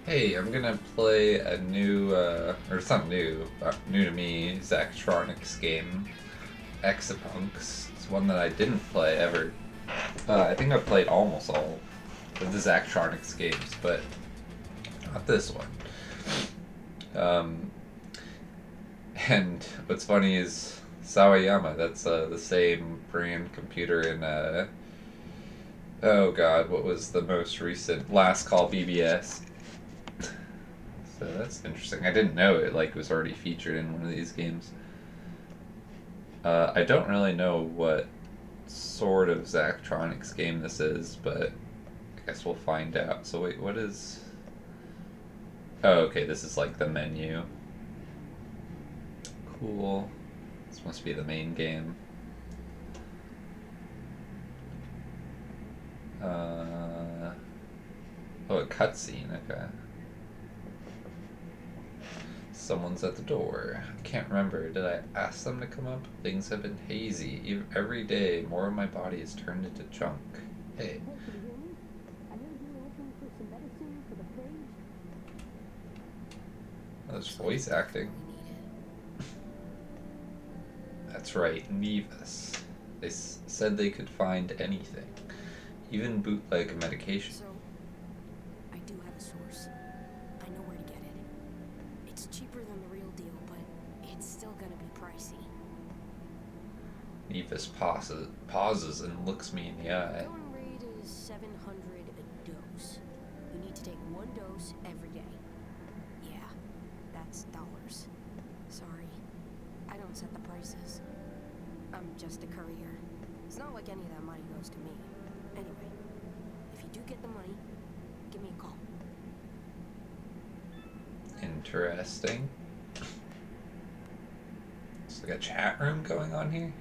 Hey, I'm gonna play a new, or it's not new, but new to me, Zachtronics game, EXAPUNKS. It's one that I didn't play ever. I think I've played almost all of the Zachtronics games, but not this one. Um, and what's funny is Sawayama, that's the same brand computer in, oh god, what was the most recent Last Call BBS? So that's interesting. I didn't know it was already featured in one of these games. I don't really know what sort of Zachtronics game this is, but I guess we'll find out. So wait, what is... Oh, okay, this is like the menu. Cool. This must be the main game. Oh, a cutscene, okay. Someone's at the door. I can't remember. Did I ask them to come up? Things have been hazy. Every day, more of my body is turned into junk. Hey. Oh, there's voice acting. That's right, Nivas. They said they could find anything, even bootleg medication. So, I do have a source. I know where to get it. It's cheaper than the real deal, but it's still gonna be pricey. Nivas pauses and looks me in the eye. The going rate is 700 a dose. You need to take one dose every day. Yeah, that's dollars. Sorry, I don't set the prices. I'm just a courier. It's not like any of that money goes to me. Anyway, if you do get the money, give me a call. Interesting. It's like a chat room going on here.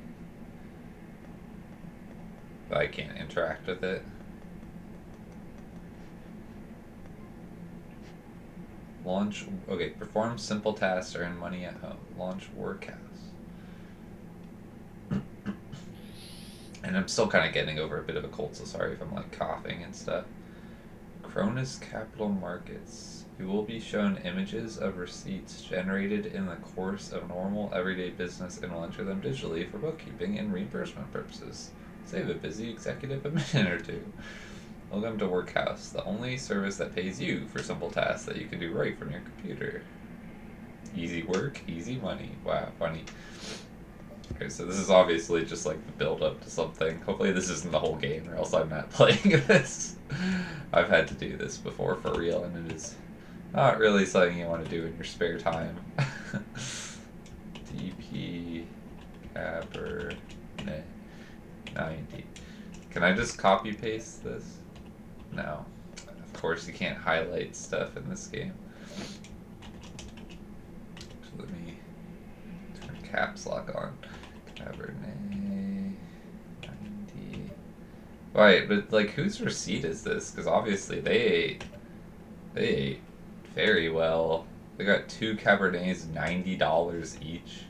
But I can't interact with it. Launch. Okay, perform simple tasks to earn money at home. Launch Workhouse. And I'm still kind of getting over a bit of a cold, so sorry if I'm like coughing and stuff. Cronus Capital Markets. You will be shown images of receipts generated in the course of normal everyday business and will enter them digitally for bookkeeping and reimbursement purposes. Save a busy executive a minute or two. Welcome to Workhouse, the only service that pays you for simple tasks that you can do right from your computer. Easy work, easy money. Wow, funny. Okay, so this is obviously just like the build up to something. Hopefully this isn't the whole game or else I'm not playing this. I've had to do this before for real and it is not really something you want to do in your spare time. DP Cabernet 90. Can I just copy paste this? No. Of course you can't highlight stuff in this game. So let me turn caps lock on. Cabernet 90. Right, but like whose receipt is this? Because obviously they ate very well. They got 2 Cabernets, $90 each.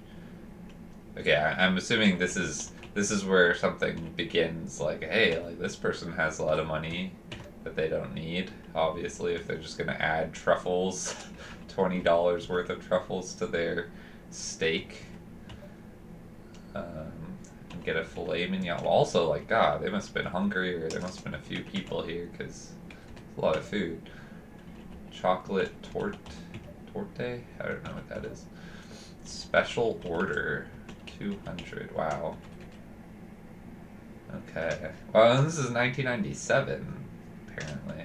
Okay, I'm assuming this is where something begins. Like, hey, like this person has a lot of money that they don't need. Obviously, if they're just gonna add truffles, $20 worth of truffles to their steak, and get a filet mignon. Also, like, God, they must have been hungry, or there must have been a few people here because a lot of food. Chocolate torte? I don't know what that is. Special order, 200. Wow. Okay. Well, this is 1997, apparently.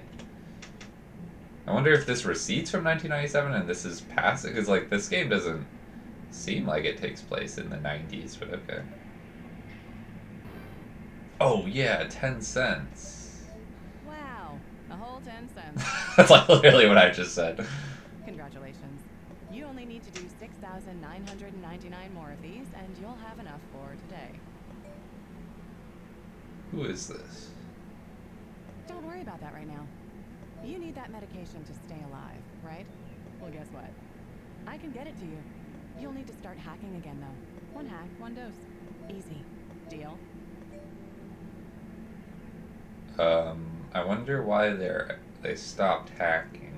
I wonder if this receipt's from 1997 and this is past it, because like this game doesn't seem like it takes place in the 90s, but okay. Oh yeah, 10 cents. Wow, a whole 10 cents. That's like literally what I just said. Congratulations. You only need to do 6,999 more of these, and you'll have enough for today. Who is this? Don't worry about that right now. You need that medication to stay alive, right? Well, guess what? I can get it to you. You'll need to start hacking again, though. One hack, one dose. Easy. Deal? I wonder why they stopped hacking.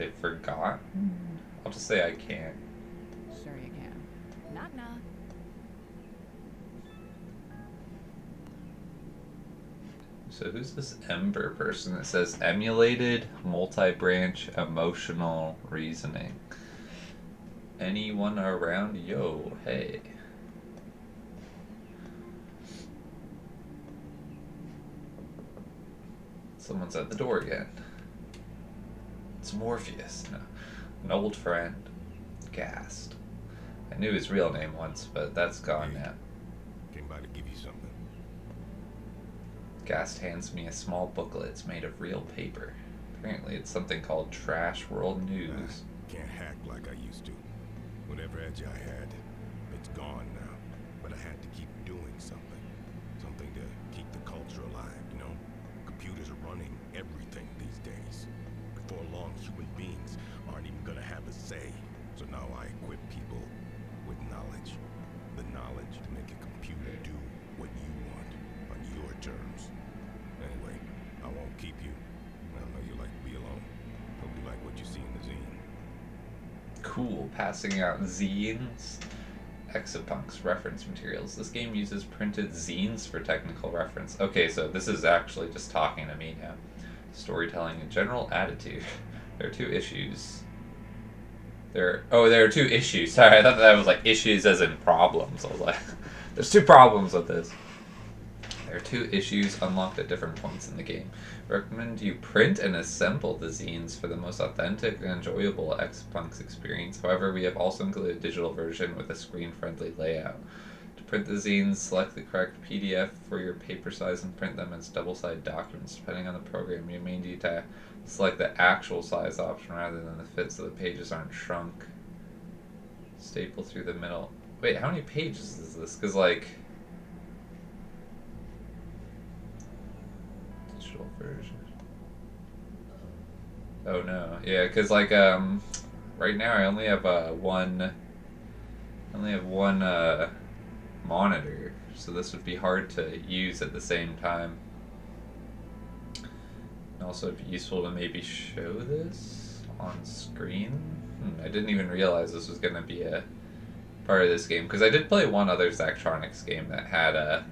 They forgot? I'll just say I can't. Sure you can. Knock knock. So who's this Ember person that says emulated multi-branch emotional reasoning? Anyone around? Yo, hey. Someone's at the door again. It's Morpheus, no, an old friend, Ghast. I knew his real name once, but that's gone now. Came by to give you something. Ghast hands me a small booklet. It's made of real paper. Apparently it's something called Trash World News. Can't hack like I used to. Whatever edge I had, it's gone now. But I had to keep doing something. Something to keep the culture alive, you know? Computers are running everything these days. Before long, human beings aren't even gonna have a say. So now I equip people with knowledge. The knowledge to make a computer do what you want on your terms. Anyway, I won't keep you. I know you like to be alone. Hope you like what you see in the zine. Cool, passing out zines. EXAPUNKS reference materials. This game uses printed zines for technical reference. Okay, so this is actually just talking to me now. Storytelling and general attitude. There are two issues. There are two issues. Sorry, I thought that was like issues as in problems. I was like, there's two problems with this. There are two issues unlocked at different points in the game. Recommend you print and assemble the zines for the most authentic and enjoyable EXAPUNKS experience. However, we have also included a digital version with a screen-friendly layout. To print the zines, select the correct PDF for your paper size and print them as double-sided documents. Depending on the program, you may need to select the actual size option rather than the fit so the pages aren't shrunk. Staple through the middle. Wait, how many pages is this? Because, like... digital version. Oh no. Yeah, because, like, right now I only have one monitor, so this would be hard to use at the same time. Also, it'd be useful to maybe show this on screen. I didn't even realize this was going to be a part of this game, because I did play one other Zachtronics game that had a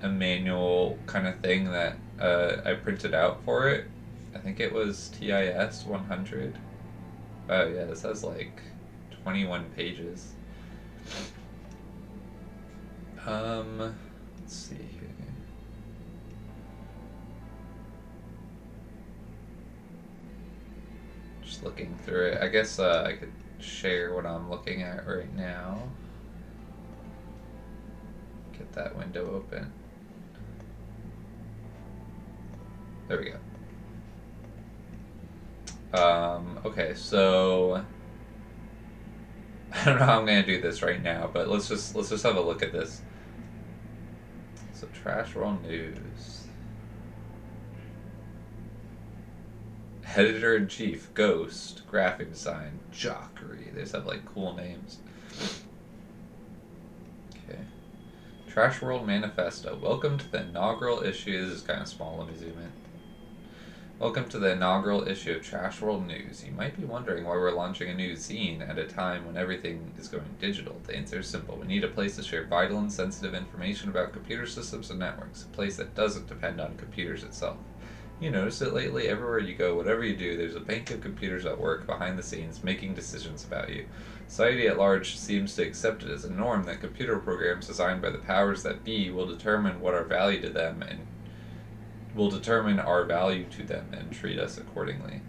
manual kind of thing that I printed out for it. I think it was TIS 100. Oh yeah, this has like 21 pages. Let's see here. Just looking through it. I guess I could share what I'm looking at right now. Get that window open. There we go. Okay, so I don't know how I'm gonna do this right now, but let's just have a look at this. So Trash World News. Editor-in-Chief, Ghost, Graphic Design, Jockery. They just have like cool names. Okay. Trash World Manifesto. Welcome to the inaugural issue. This is kind of small, let me zoom in. Welcome to the inaugural issue of Trash World News. You might be wondering why we're launching a new zine at a time when everything is going digital. The answer is simple. We need a place to share vital and sensitive information about computer systems and networks, a place that doesn't depend on computers itself. You notice it lately, everywhere you go, whatever you do, there's a bank of computers at work behind the scenes making decisions about you. Society at large seems to accept it as a norm that computer programs designed by the powers that be will determine what our value to them and will determine our value to them and treat us accordingly.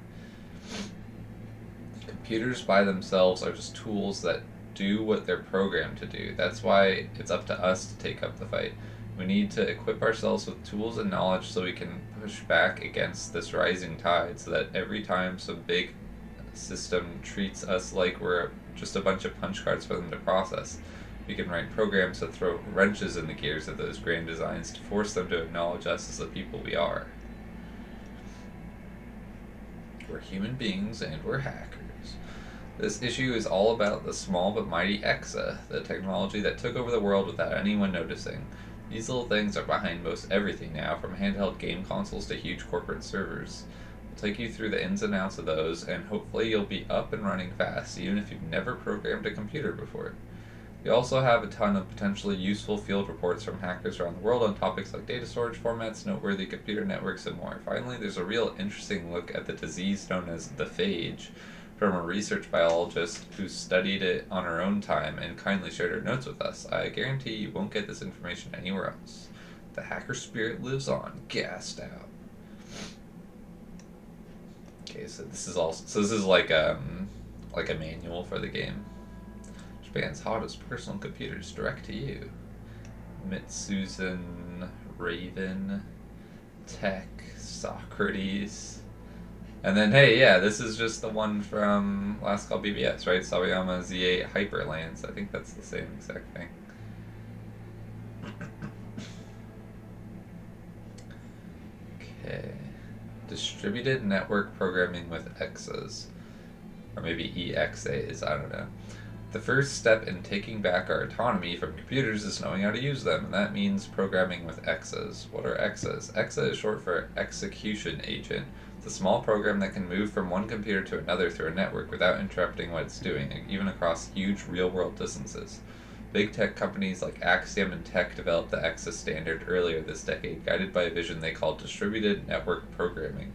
Computers by themselves are just tools that do what they're programmed to do. That's why it's up to us to take up the fight. We need to equip ourselves with tools and knowledge so we can push back against this rising tide, so that every time some big system treats us like we're just a bunch of punch cards for them to process, we can write programs that throw wrenches in the gears of those grand designs to force them to acknowledge us as the people we are. We're human beings and we're hackers. This issue is all about the small but mighty EXA, the technology that took over the world without anyone noticing. These little things are behind most everything now, from handheld game consoles to huge corporate servers. take you through the ins and outs of those, and hopefully you'll be up and running fast, even if you've never programmed a computer before. We also have a ton of potentially useful field reports from hackers around the world on topics like data storage formats, noteworthy computer networks, and more. Finally, there's a real interesting look at the disease known as the phage from a research biologist who studied it on her own time and kindly shared her notes with us. I guarantee you won't get this information anywhere else. The hacker spirit lives on. Ghast out. Okay, so this is like a manual for the game. Japan's hottest personal computers direct to you. Mitsuzen, Raven, Tech, Socrates. And then, hey, yeah, this is just the one from Last Call BBS, right? Sawayama Z8 Hyperlance. I think that's the same exact thing. Okay. Distributed network programming with EXAs. Or maybe EXAs, I don't know. The first step in taking back our autonomy from computers is knowing how to use them, and that means programming with EXAs. What are EXAs? EXA is short for Execution Agent. It's a small program that can move from one computer to another through a network without interrupting what it's doing, even across huge real-world distances. Big tech companies like Axiom and Tech developed the EXA standard earlier this decade, guided by a vision they called distributed network programming.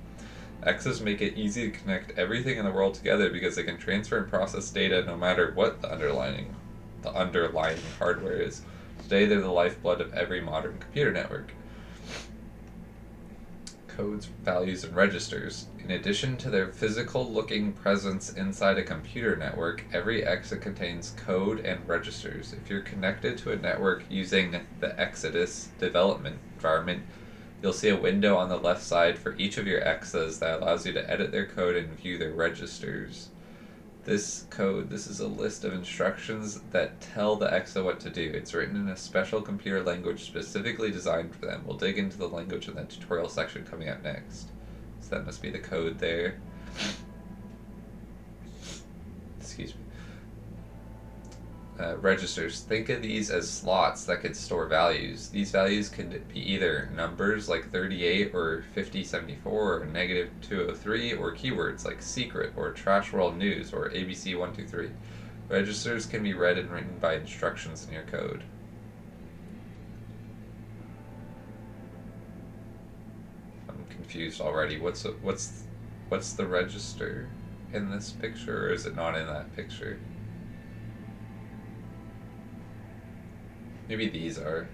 EXAs make it easy to connect everything in the world together because they can transfer and process data no matter what the underlying hardware is. Today, they're the lifeblood of every modern computer network. Codes, values, and registers. In addition to their physical-looking presence inside a computer network, every EXA contains code and registers. If you're connected to a network using the Exodus development environment, you'll see a window on the left side for each of your EXAs that allows you to edit their code and view their registers. This is a list of instructions that tell the EXA what to do. It's written in a special computer language specifically designed for them. We'll dig into the language in the tutorial section coming up next. So that must be the code there. Excuse me. Registers. Think of these as slots that could store values. These values can be either numbers like 38 or 5074 or negative 203 or keywords like secret or trash world news or ABC 123. Registers can be read and written by instructions in your code. I'm confused already. What's the register in this picture, or is it not in that picture? Maybe these are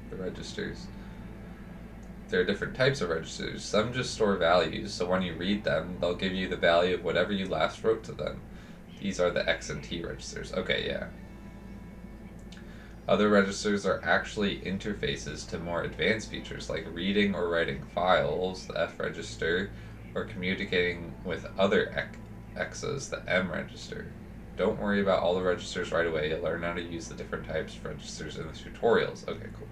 the registers. There are different types of registers. Some just store values, so when you read them, they'll give you the value of whatever you last wrote to them. These are the X and T registers. Okay, yeah. Other registers are actually interfaces to more advanced features like reading or writing files, the F register, or communicating with other EXAs, the M register. Don't worry about all the registers right away. You'll learn how to use the different types of registers in the tutorials. Okay, cool.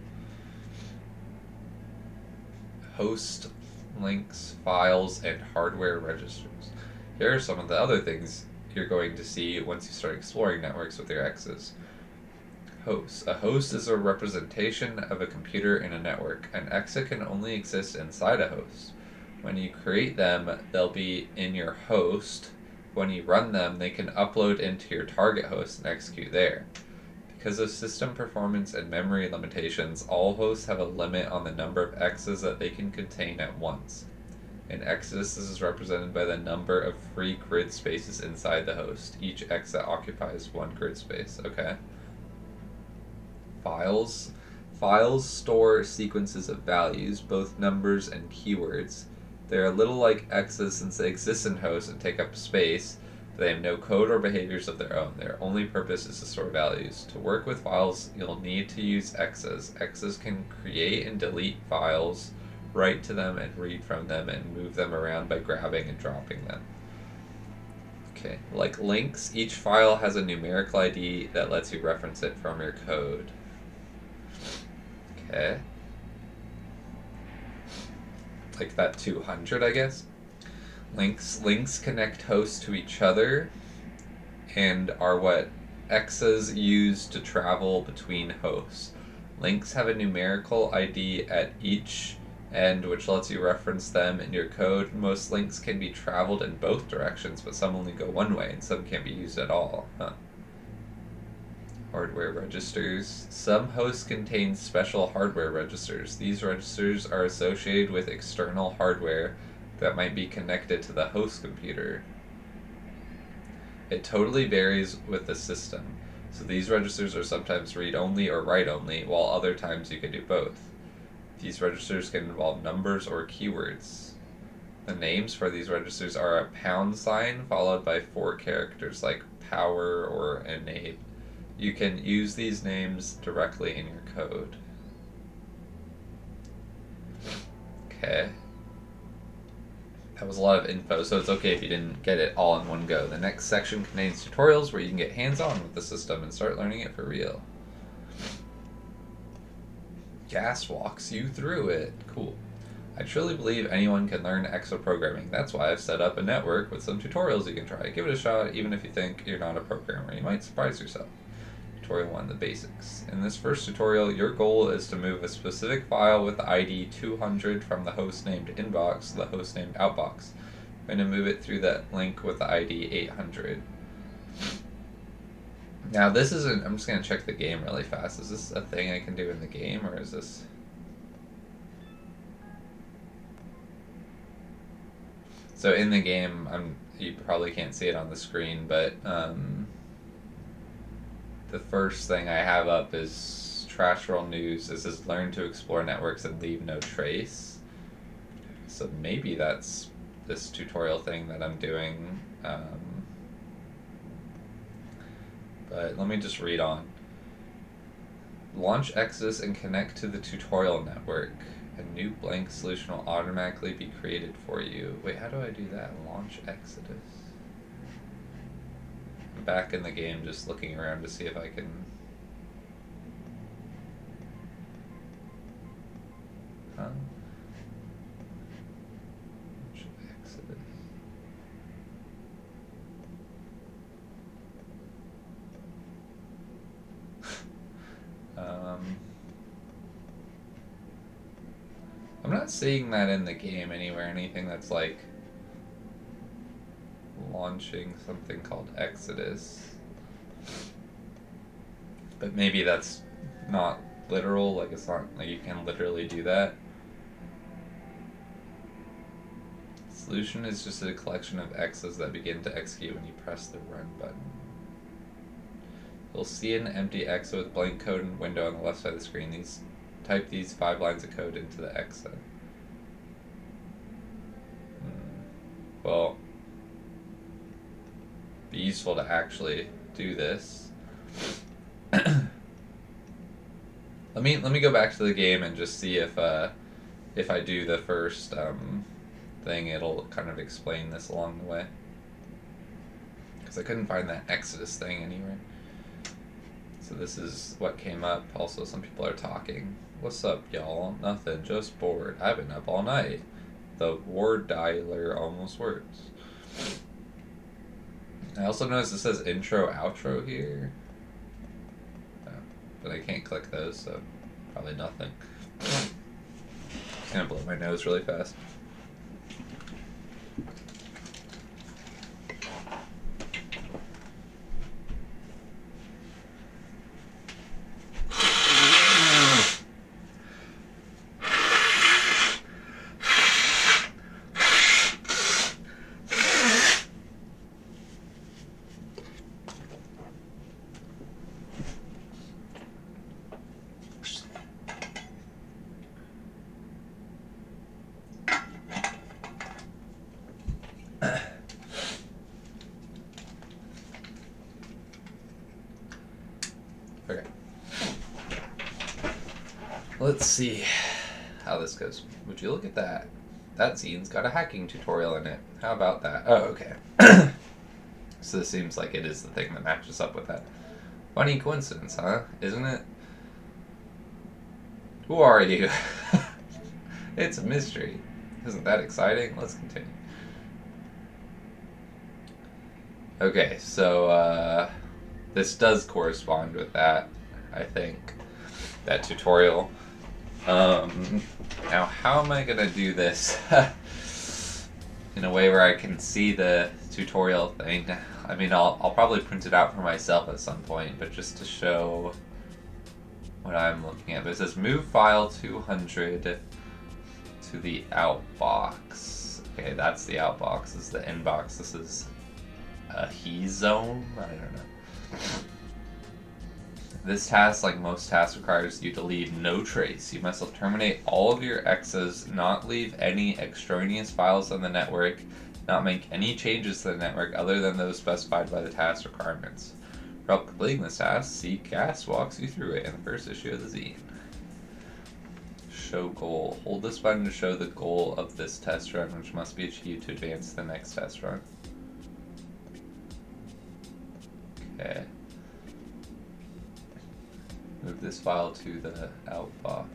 Host, links, files, and hardware registers. Here are some of the other things you're going to see once you start exploring networks with your EXAs. Host. A host is a representation of a computer in a network. An EXA can only exist inside a host. When you create them, they'll be in your host. When you run them, they can upload into your target host and execute there. Because of system performance and memory limitations, all hosts have a limit on the number of EXAs that they can contain at once. In Exodus, this is represented by the number of free grid spaces inside the host. Each EXA occupies one grid space. Okay. Files. Files store sequences of values, both numbers and keywords. They're a little like EXAs since they exist in hosts and take up space, but they have no code or behaviors of their own. Their only purpose is to store values. To work with files, you'll need to use EXAs. EXAs can create and delete files, write to them and read from them, and move them around by grabbing and dropping them. Okay, like links, each file has a numerical ID that lets you reference it from your code. Okay. Like that 200, I guess. Links connect hosts to each other and are what EXAs use to travel between hosts. Links have a numerical ID at each and which lets you reference them in your code. Most links can be traveled in both directions, but some only go one way, and some can't be used at all. Huh. Hardware registers. Some hosts contain special hardware registers. These registers are associated with external hardware that might be connected to the host computer. It totally varies with the system. So these registers are sometimes read-only or write-only, while other times you can do both. These registers can involve numbers or keywords. The names for these registers are a pound sign followed by 4 characters like power or enable. You can use these names directly in your code. Okay. That was a lot of info, so it's okay if you didn't get it all in one go. The next section contains tutorials where you can get hands-on with the system and start learning it for real. Ghast walks you through it. Cool. I truly believe anyone can learn EXA programming. That's why I've set up a network with some tutorials you can try. Give it a shot, even if you think you're not a programmer. You might surprise yourself. Tutorial 1, the basics. In this first tutorial, your goal is to move a specific file with the ID 200 from the host named inbox to the host named outbox. You're going to move it through that link with the ID 800. Now this isn't, I'm just going to check the game really fast. Is this a thing I can do in the game, or is this... So in the game, you probably can't see it on the screen, but the first thing I have up is Trash Roll News. This is learn to explore networks and leave no trace. So maybe that's this tutorial thing that I'm doing. But let me just read on. Launch Exodus and connect to the tutorial network. A new blank solution will automatically be created for you. Wait, how do I do that? Launch Exodus. I'm back in the game just looking around to see if I can... Huh? Launch Exodus. I'm not seeing that in the game anywhere, anything that's like launching something called Exodus. But maybe that's not literal, like it's not like you can literally do that. Solution is just a collection of X's that begin to execute when you press the run button. You'll see an empty X with blank code and window on the left side of the screen. Type these 5 lines of code into the Exa. Well, be useful to actually do this. Let me go back to the game and just see if I do the first thing, it'll kind of explain this along the way. Because I couldn't find that Exodus thing anywhere. So this is what came up. Also, some people are talking. What's up, y'all? Nothing, just bored. I've been up all night. The word dialer almost works. I also noticed it says intro, outro here. But I can't click those, so probably nothing. Just gonna blow my nose really fast. Okay. Let's see how this goes. Would you look at that? That zine's got a hacking tutorial in it. How about that? Oh, okay. So this seems like it is the thing that matches up with that. Funny coincidence, huh? Isn't it? Who are you? It's a mystery. Isn't that exciting? Let's continue. Okay, so this does correspond with that, I think. That tutorial. Now how am I gonna do this in a way where I can see the tutorial thing? I mean, I'll probably print it out for myself at some point, but just to show what I'm looking at. But it says move file 200 to the outbox. Okay, that's the outbox. This is the inbox. This is a he zone. I don't know. This task, like most tasks, requires you to leave no trace. You must terminate all of your X's, not leave any extraneous files on the network, not make any changes to the network other than those specified by the task requirements. For help completing this task, see Ghast walks you through it in the first issue of the zine. Show goal. Hold this button to show the goal of this test run, which must be achieved to advance to the next test run. Okay. Move this file to the outbox.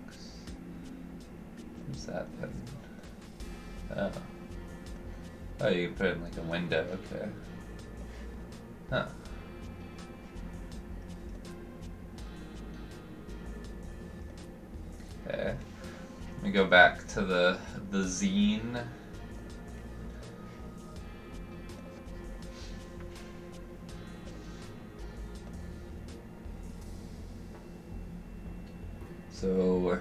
What's that button? Oh. Oh, you can put it in like a window, okay. Huh. Okay. Let me go back to the zine. So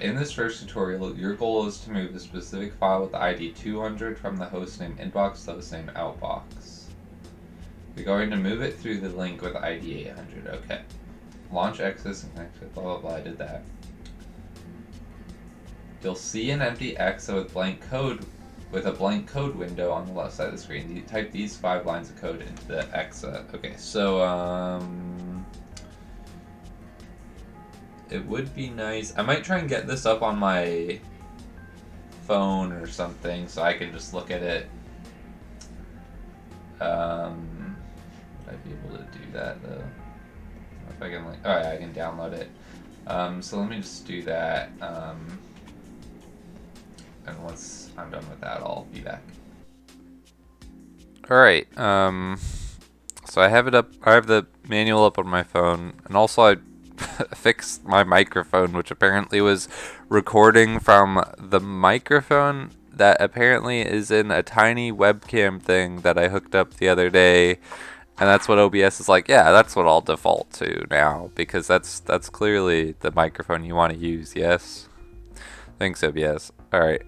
in this first tutorial, your goal is to move the specific file with the ID 200 from the hostname inbox to the hostname outbox. You're going to move it through the link with ID 800. Okay. Launch X's and connect it, blah blah blah, I did that. You'll see an empty exa with a blank code window on the left side of the screen. You type these 5 lines of code into the exa. Okay, so it would be nice. I might try and get this up on my phone or something so I can just look at it. Would I be able to do that though? If I can like, oh yeah, I can download it. So let me just do that. And once I'm done with that, I'll be back. Alright, so I have it up, I have the manual up on my phone, and also I fixed my microphone, which apparently was recording from the microphone that apparently is in a tiny webcam thing that I hooked up the other day, and that's what OBS is like. Yeah, that's what I'll default to now, because that's clearly the microphone you want to use. Yes, thanks OBS. All right.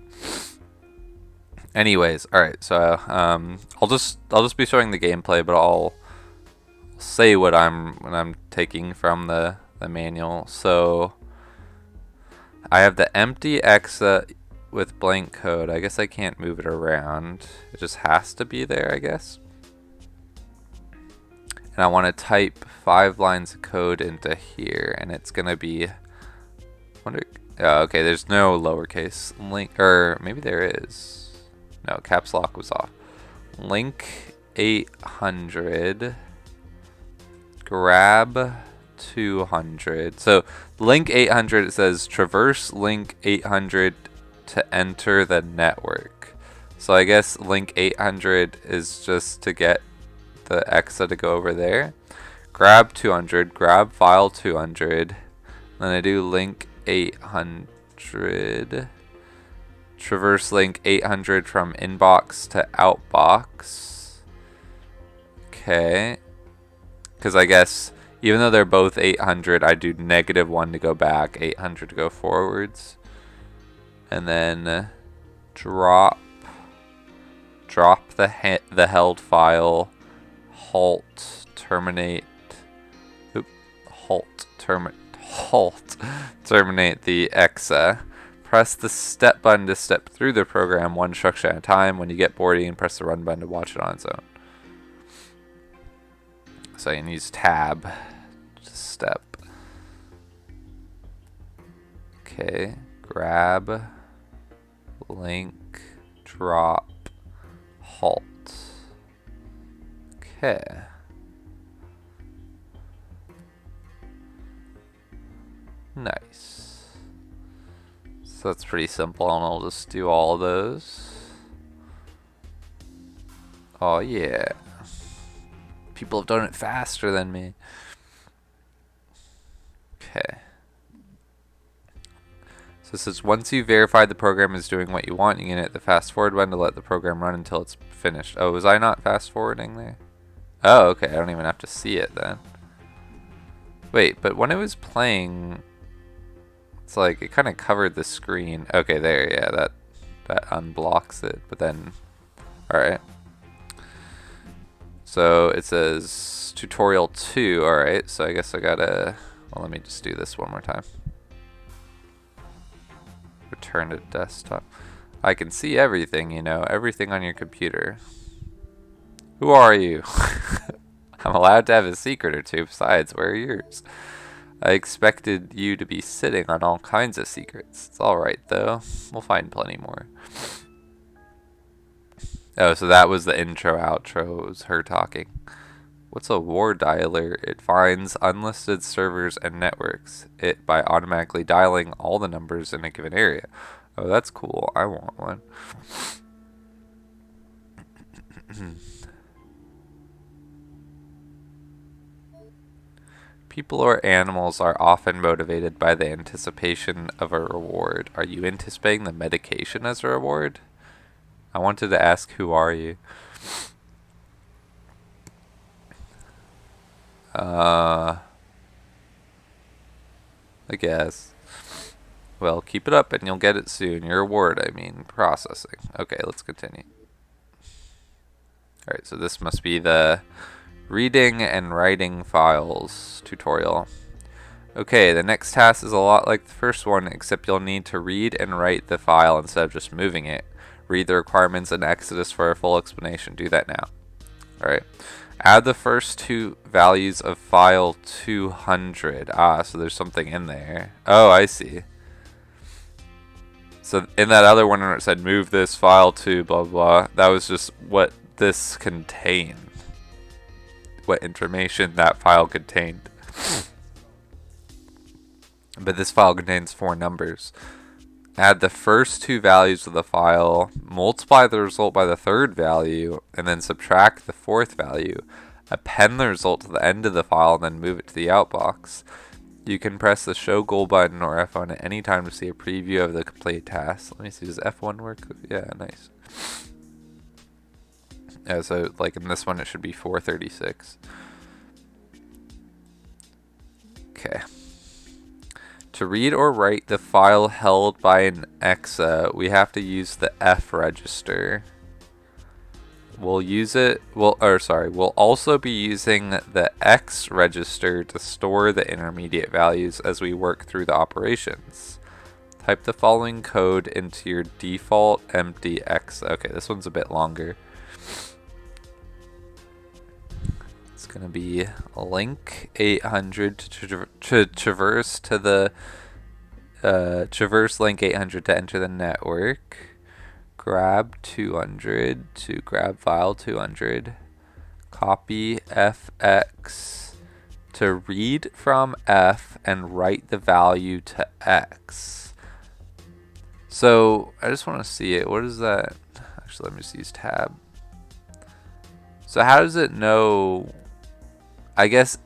Anyways, all right. So I'll just be showing the gameplay, but I'll say what I'm taking from the manual. So I have the empty exa with blank code. I guess I can't move it around. It just has to be there, I guess. And I want to type 5 lines of code into here, and it's gonna be, okay, there's no lowercase link, or maybe there is. No, caps lock was off. Link 800, grab 200. So link 800, it says traverse link 800 to enter the network. So I guess link 800 is just to get the exa to go over there. Grab 200, grab file 200. Then I do link 800. Traverse link 800 from inbox to outbox. Okay. Because I guess even though they're both 800, I do -1 to go back, 800 to go forwards. And then drop the held file, halt, terminate, terminate the exa. Press the step button to step through the program one instruction at a time. When you get bored, you can press the run button to watch it on its own. So you can use tab to step. Okay, grab, link, drop, halt. Okay. Nice. So that's pretty simple, and I'll just do all of those. Oh yeah. People have done it faster than me. Okay. So it says once you verify the program is doing what you want, you can hit the fast forward button to let the program run until it's finished. Oh, was I not fast forwarding there? Oh, okay. I don't even have to see it then. Wait, but when it was playing, it's like it kind of covered the screen. Okay, there, yeah, that unblocks it. But then, all right. So it says tutorial 2. All right, so I guess I gotta. Well, let me just do this one more time. Return to desktop. I can see everything, you know, everything on your computer. Who are you? I'm allowed to have a secret or two. Besides, where are yours? I expected you to be sitting on all kinds of secrets. It's alright, though. We'll find plenty more. Oh, so that was the intro, outro. It was her talking. What's a war dialer? It finds unlisted servers and networks it by automatically dialing all the numbers in a given area. Oh, that's cool. I want one. People or animals are often motivated by the anticipation of a reward. Are you anticipating the medication as a reward? I wanted to ask, who are you? I guess. Well, keep it up and you'll get it soon. Your reward, I mean, processing. Okay, let's continue. Alright, so this must be the reading and writing files tutorial. Okay, the next task is a lot like the first one, except you'll need to read and write the file instead of just moving it. Read the requirements in Exodus for a full explanation. Do that now. Alright. Add the first 2 values of file 200. Ah, so there's something in there. Oh, I see. So in that other one where it said move this file to blah blah, that was just what this contained. What information that file contained. But this file contains 4 numbers. Add the first 2 values of the file, multiply the result by the 3rd value, and then subtract the 4th value. Append the result to the end of the file and then move it to the outbox. You can press the show goal button or F1 at any time to see a preview of the complete task. Let me see, does F1 work? Yeah, nice. Yeah, so like in this one it should be 436. Okay. To read or write the file held by an EXA, we have to use the F register. We'll also be using the X register to store the intermediate values as we work through the operations. Type the following code into your default empty EXA. Okay, this one's a bit longer. It's going to be link 800 to traverse to the traverse link 800 to enter the network. Grab 200 to grab file 200. Copy FX to read from F and write the value to X. So I just want to see it. What is that? Actually, let me just use tab. So how does it know? I guess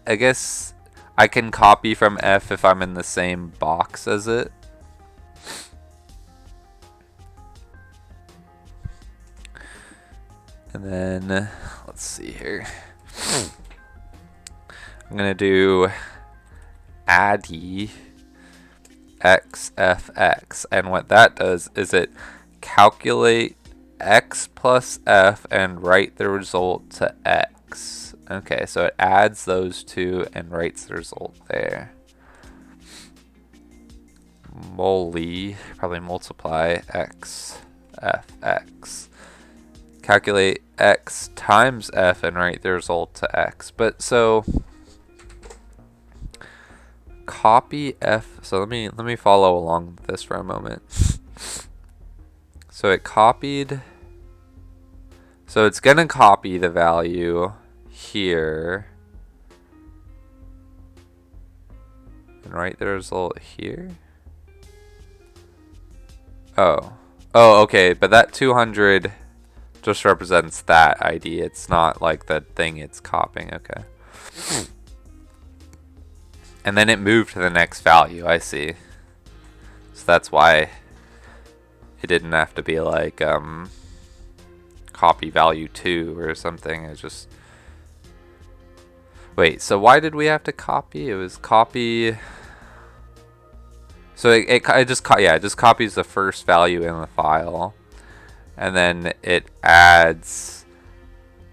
I can copy from F if I'm in the same box as it. And then let's see here. I'm gonna do addy xfx, and what that does is it calculate x plus f and write the result to x. Okay, so it adds those two and writes the result there. Molly, probably multiply x fx. Calculate x times f and write the result to x. But so copy f. So let me follow along with this for a moment. So it copied. So it's gonna copy the value here and write the result here. Oh, okay. But that 200 just represents that ID. It's not like the thing it's copying. Okay. And then it moved to the next value. I see. So that's why it didn't have to be like copy value 2 or something. It just... Wait, so why did we have to copy? It was copy... So it just copies the first value in the file, and then it adds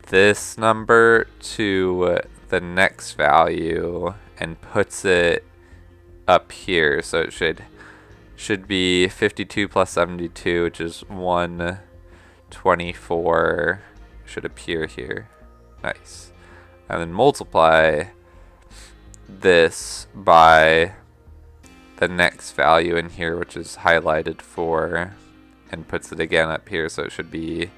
this number to the next value and puts it up here. So it should be 52 plus 72, which is 124. Should appear here. Nice. And then multiply this by the next value in here, which is highlighted for, and puts it again up here. So it should be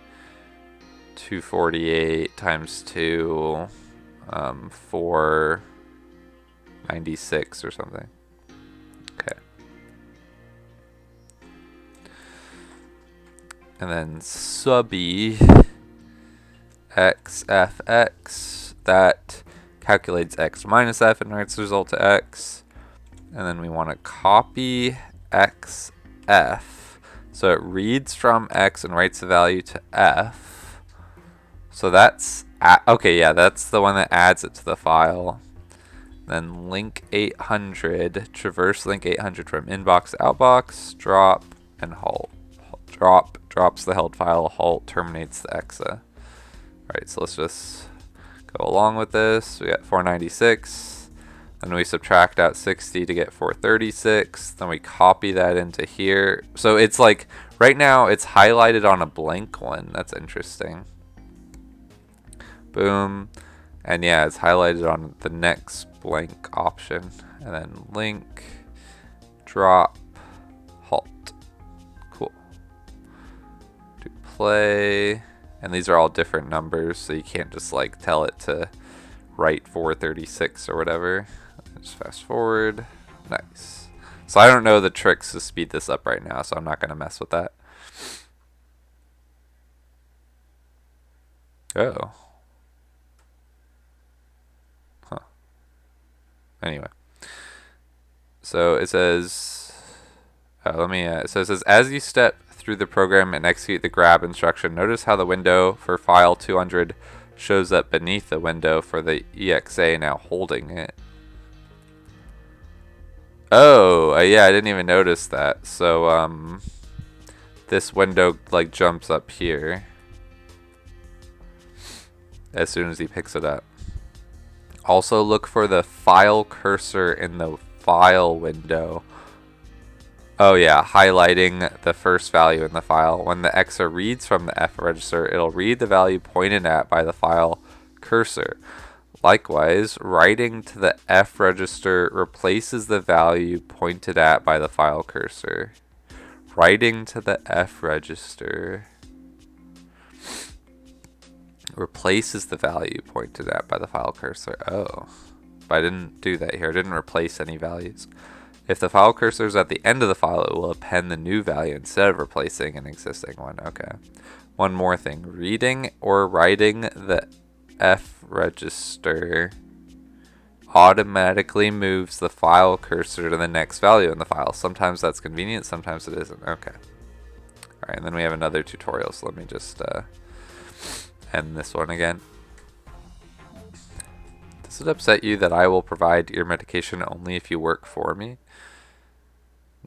248 times 2, 496 or something. Okay. And then subby xfx, that calculates x minus f and writes the result to x. And then we want to copy xf, so it reads from x and writes the value to f. So that's okay, yeah, that's the one that adds it to the file. Then link 800, traverse link 800 from inbox to outbox, drop and halt. Drop drops the held file, halt terminates the exa. Alright, so let's just go along with this. We got 496. Then we subtract out 60 to get 436. Then we copy that into here. So it's like, right now it's highlighted on a blank one. That's interesting. Boom. And yeah, it's highlighted on the next blank option. And then link, drop, halt. Cool. Do play. And these are all different numbers, so you can't just like tell it to write 436 or whatever. Just fast forward. Nice. So I don't know the tricks to speed this up right now, so I'm not going to mess with that. Oh. Huh. Anyway. So it says... it says, as you step through the program and execute the grab instruction, notice how the window for file 200 shows up beneath the window for the EXA now holding it. Oh, yeah, I didn't even notice that. So, this window, like, jumps up here as soon as he picks it up. Also, look for the file cursor in the file window. Oh, yeah, highlighting the first value in the file. When the EXA reads from the F register, it'll read the value pointed at by the file cursor. Likewise, writing to the F register replaces the value pointed at by the file cursor. Writing to the F register replaces the value pointed at by the file cursor. Oh, but I didn't do that here. I didn't replace any values. If the file cursor is at the end of the file, it will append the new value instead of replacing an existing one. Okay. One more thing. Reading or writing the F register automatically moves the file cursor to the next value in the file. Sometimes that's convenient, sometimes it isn't. Okay. Alright, and then we have another tutorial, so let me just end this one again. Does it upset you that I will provide your medication only if you work for me?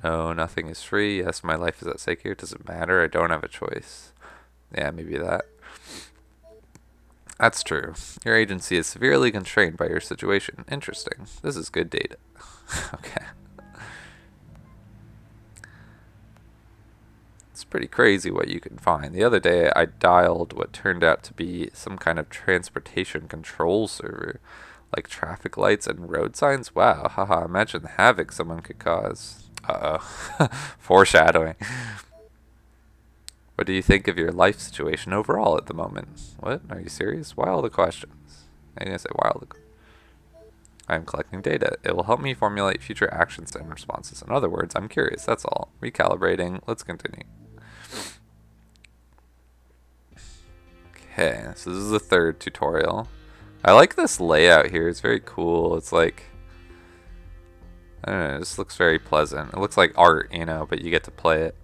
No, nothing is free. Yes, my life is at stake here. Does it matter? I don't have a choice. Yeah, maybe that. That's true. Your agency is severely constrained by your situation. Interesting. This is good data. Okay. It's pretty crazy what you can find. The other day I dialed what turned out to be some kind of transportation control server, like traffic lights and road signs. Wow, haha, imagine the havoc someone could cause. Uh-oh. Foreshadowing. What do you think of your life situation overall at the moment? What? Are you serious? Why all the questions? I'm going to say why all the... I'm collecting data. It will help me formulate future actions and responses. In other words, I'm curious. That's all. Recalibrating. Let's continue. Okay, so this is the third tutorial. I like this layout here. It's very cool. It's like... I don't know, this looks very pleasant. It looks like art, you know, but you get to play it.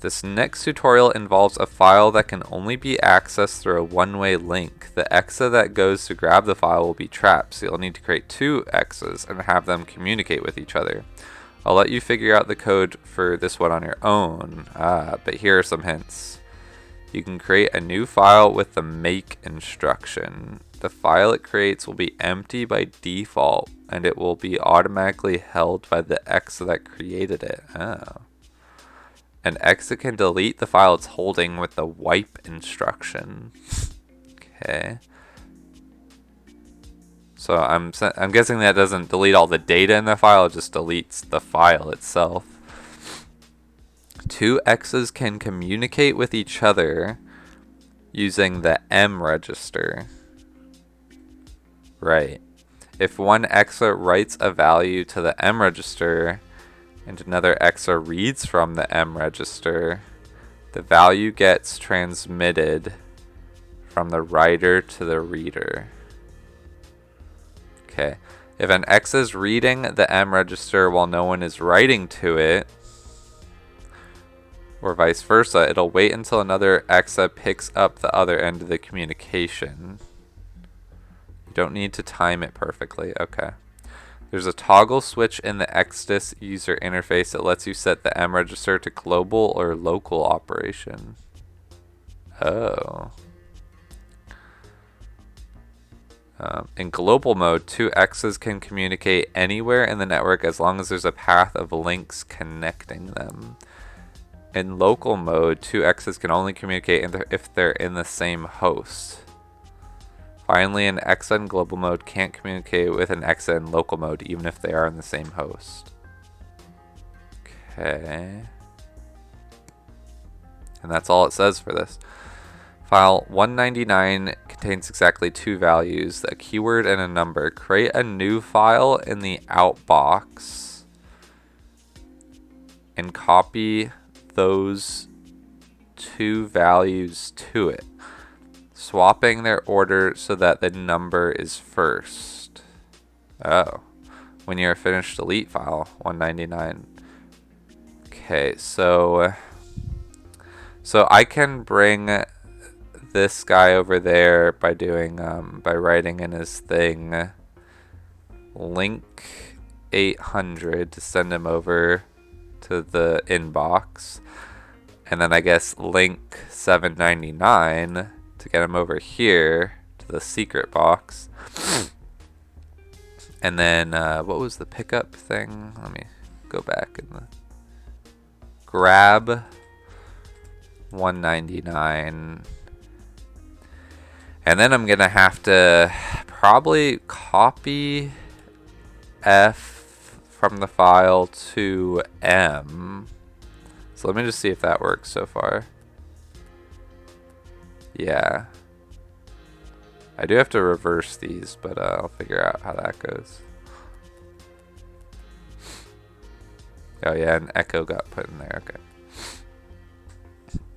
This next tutorial involves a file that can only be accessed through a one-way link. The exa that goes to grab the file will be trapped, so you'll need to create two exas and have them communicate with each other. I'll let you figure out the code for this one on your own, but here are some hints. You can create a new file with the make instruction. The file it creates will be empty by default, and it will be automatically held by the exa that created it. Oh. An exa can delete the file it's holding with the wipe instruction. Okay. So I'm guessing that doesn't delete all the data in the file, it just deletes the file itself. Two exas can communicate with each other using the M register. Right. If one exa writes a value to the M register, and another exa reads from the M register, the value gets transmitted from the writer to the reader. Okay. If an exa is reading the M register while no one is writing to it, or vice versa, it'll wait until another exa picks up the other end of the communication. You don't need to time it perfectly. Okay. There's a toggle switch in the Exodus user interface that lets you set the M register to global or local operation. Oh. In global mode, two exas can communicate anywhere in the network as long as there's a path of links connecting them. In local mode, two exas can only communicate if they're in the same host. Finally, an exa in global mode can't communicate with an exa in local mode, even if they are in the same host. Okay. And that's all it says for this. File 199 contains exactly two values, a keyword and a number. Create a new file in the outbox and copy those two values to it, swapping their order so that the number is first. Oh. When you're finished, delete file 199. Okay, so I can bring this guy over there by doing by writing in his thing link 800 to send him over to the inbox, and then I guess link 799 to get him over here to the secret box. And then what was the pickup thing? Let me go back and grab 199. And then I'm gonna have to probably copy F from the file to M. So let me just see if that works so far. Yeah. I do have to reverse these, but I'll figure out how that goes. Oh yeah, an echo got put in there, okay.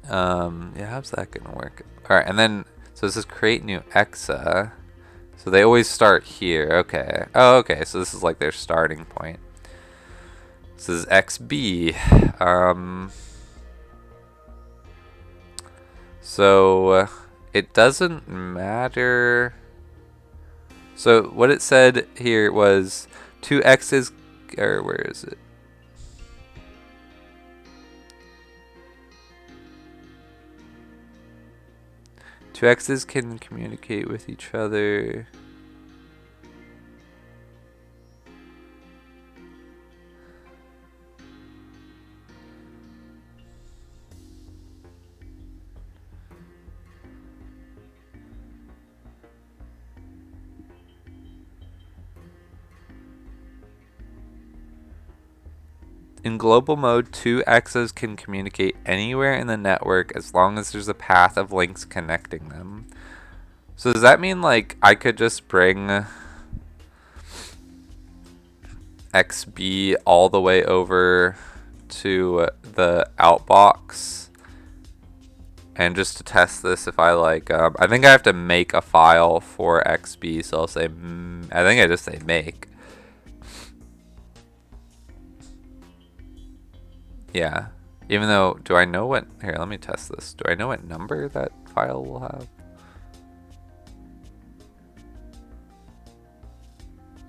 Yeah, how's that gonna work? Alright, and then so this is create new exa. So they always start here. Okay. Oh, okay. So this is like their starting point. This is XB. So it doesn't matter. So what it said here was two x's, or where is it? Two x's can communicate with each other. In global mode, two exas can communicate anywhere in the network as long as there's a path of links connecting them. So does that mean like I could just bring XB all the way over to the outbox And just to test this, if I like, I think I have to make a file for XB, so I'll say, I think I just say make. Yeah. Even though, do I know what, here, let me test this. Do I know what number that file will have?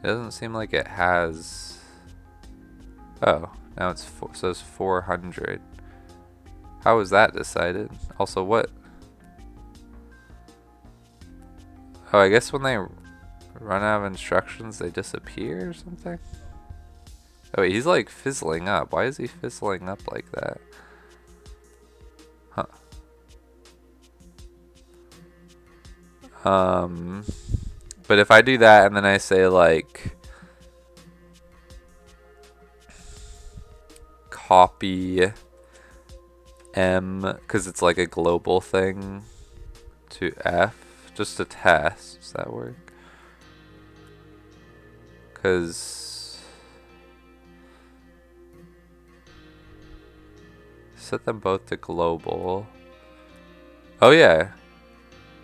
It doesn't seem like it has, oh, now it's says 400. How was that decided? Also, what? Oh, I guess when they run out of instructions, they disappear or something? Oh, wait, he's like fizzling up. Why is he fizzling up like that? Huh. But if I do that and then I say like copy M, because it's like a global thing, to F, just to test, does that work? Because set them both to global. Oh yeah.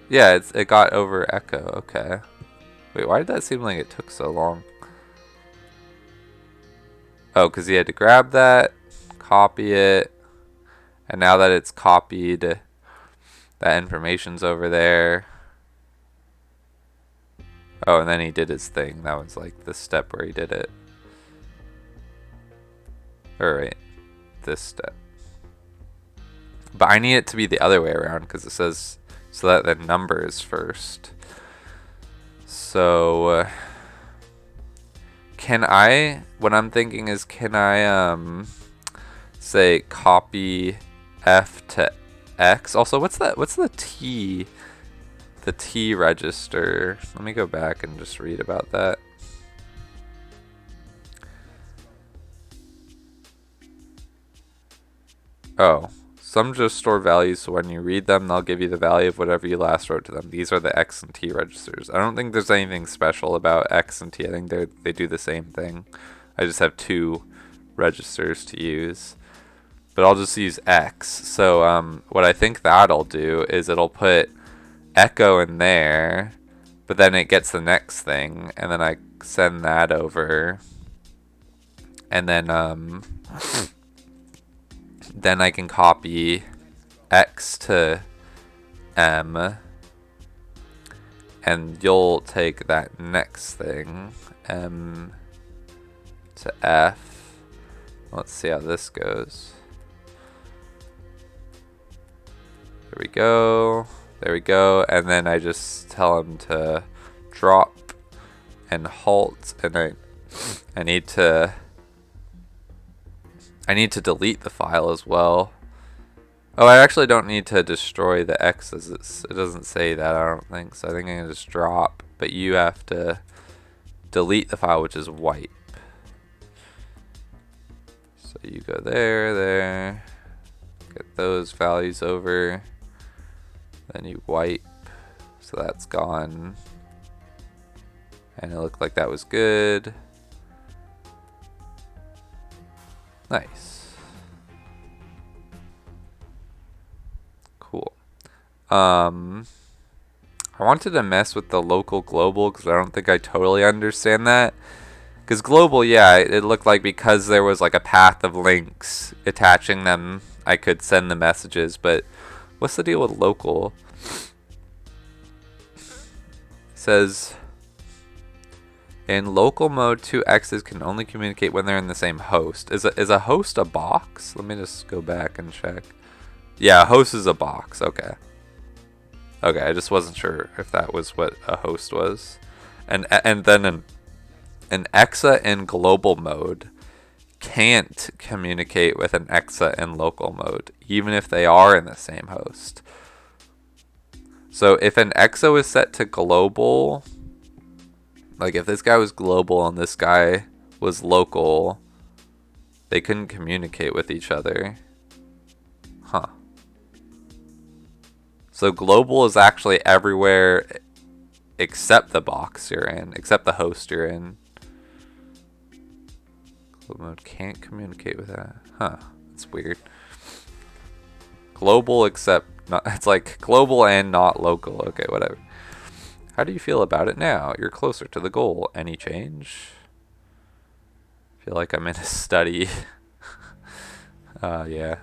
Yeah, it got over echo, okay. Wait, why did that seem like it took so long? Oh, because he had to grab that, copy it, and now that it's copied, that information's over there. Oh, and then he did his thing. That was like the step where he did it. Alright, this step. But I need it to be the other way around because it says so that the number is first. So can I, what I'm thinking is, can I say copy F to X? Also, what's that? What's the T? The T register. Let me go back and just read about that. Oh, some just store values, so when you read them, they'll give you the value of whatever you last wrote to them. These are the X and T registers. I don't think there's anything special about X and T. I think they do the same thing. I just have two registers to use. But I'll just use X. So what I think that'll do is it'll put echo in there, but then it gets the next thing, and then I send that over, and then then I can copy X to M, and you'll take that next thing, M to F. Let's see how this goes. There we go. There we go. And then I just tell him to drop and halt, and I need to delete the file as well. Oh, I actually don't need to destroy the X's. It doesn't say that, I don't think. So I think I can just drop, but you have to delete the file, which is wipe. So you go there, get those values over, then you wipe, so that's gone. And it looked like that was good. Nice. Cool. I wanted to mess with the local global because I don't think I totally understand that. Because global, yeah, it looked like because there was like a path of links attaching them, I could send the messages, but what's the deal with local? It says, in local mode, two X's can only communicate when they're in the same host. Is a host a box? Let me just go back and check. Yeah, a host is a box. Okay. Okay, I just wasn't sure if that was what a host was. And then an EXA in global mode can't communicate with an EXA in local mode, even if they are in the same host. So if an EXA was set to global, like if this guy was global and this guy was local, they couldn't communicate with each other. Huh. So global is actually everywhere except the box you're in, except the host you're in. Global mode can't communicate with that. Huh. That's weird. Global except Not, it's like global and not local. Okay, whatever. How do you feel about it now? You're closer to the goal. Any change? Feel like I'm in a study. Yeah.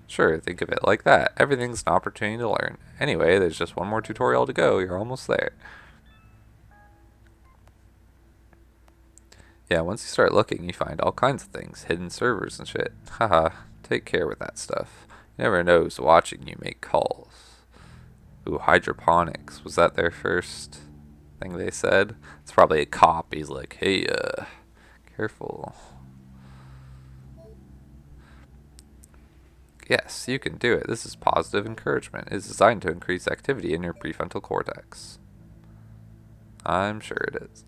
Sure, think of it like that. Everything's an opportunity to learn. Anyway, there's just one more tutorial to go. You're almost there. Yeah, once you start looking, you find all kinds of things. Hidden servers and shit. Haha, take care with that stuff. You never know who's watching you make calls. Ooh, hydroponics. Was that their first thing they said? It's probably a cop. He's like, hey, careful. Yes, you can do it. This is positive encouragement. It's designed to increase activity in your prefrontal cortex. I'm sure it is.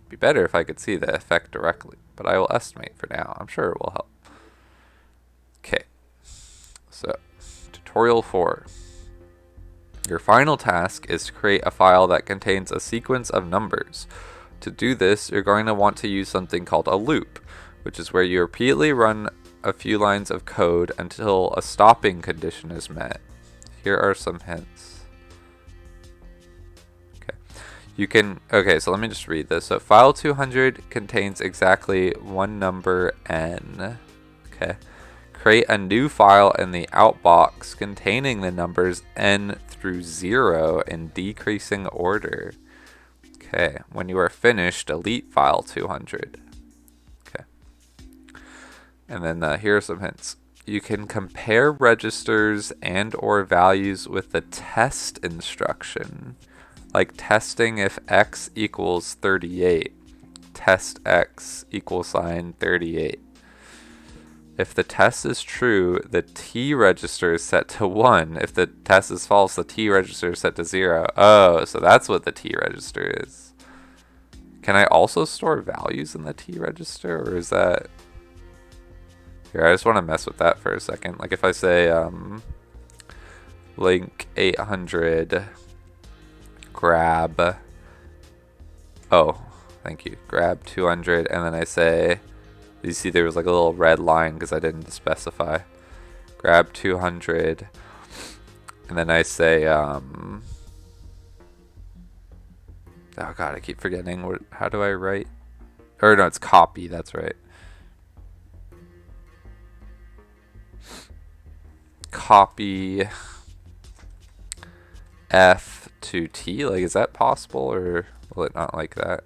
It'd be better if I could see the effect directly, but I will estimate for now. I'm sure it will help. Okay. So, tutorial 4. Your final task is to create a file that contains a sequence of numbers. To do this, you're going to want to use something called a loop, which is where you repeatedly run a few lines of code until a stopping condition is met. Here are some hints. Okay, so let me just read this. So file 200 contains exactly one number n. Okay. Create a new file in the outbox containing the numbers n through 0 in decreasing order. Okay, when you are finished, delete file 200. Okay. And then here are some hints. You can compare registers and or values with the test instruction. Like testing if x equals 38. Test x equals sign 38. If the test is true, the T register is set to 1. If the test is false, the T register is set to 0. Oh, so that's what the T register is. Can I also store values in the T register, or is that... Here, I just want to mess with that for a second. Like if I say link 800, grab... Oh, thank you. Grab 200, and then I say... You see there was like a little red line because I didn't specify. Grab 200. And then I say, oh god, I keep forgetting. How do I write? Or no, it's copy, that's right. Copy F to T. Like, is that possible, or will it not like that?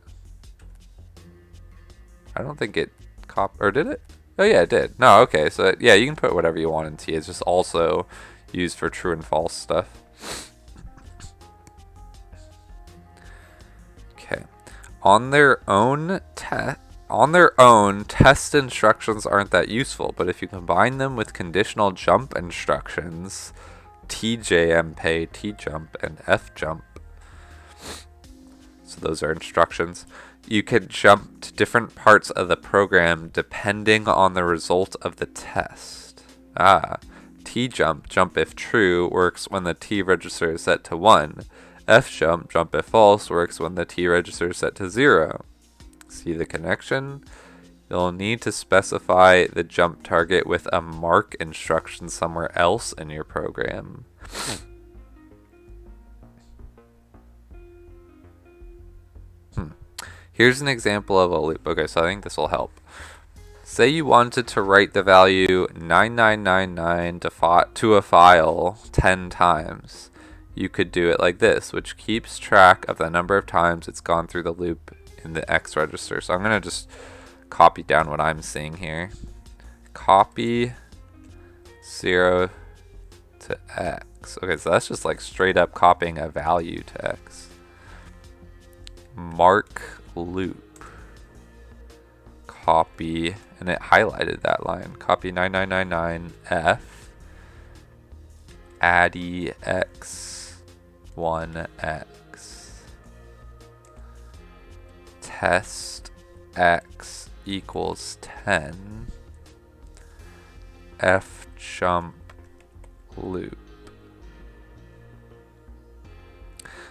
I don't think it... Or did it? Oh yeah, it did. No, okay, so yeah, you can put whatever you want in T. It's just also used for true and false stuff. Okay. On their own, test instructions aren't that useful, but if you combine them with conditional jump instructions, TJMP, T-jump, and F-jump, so those are instructions, you can jump to different parts of the program depending on the result of the test. T-jump, jump if true, works when the T register is set to 1. F-jump, jump if false, works when the T register is set to 0. See the connection? You'll need to specify the jump target with a mark instruction somewhere else in your program. Here's an example of a loop. Okay, so I think this will help. Say you wanted to write the value 9999 to a file 10 times. You could do it like this, which keeps track of the number of times it's gone through the loop in the X register. So I'm going to just copy down what I'm seeing here. Copy 0 to X. Okay, so that's just like straight up copying a value to X. Mark loop. Copy, and it highlighted that line. Copy 9999 F. Addy X 1X. Test X equals 10. F jump loop.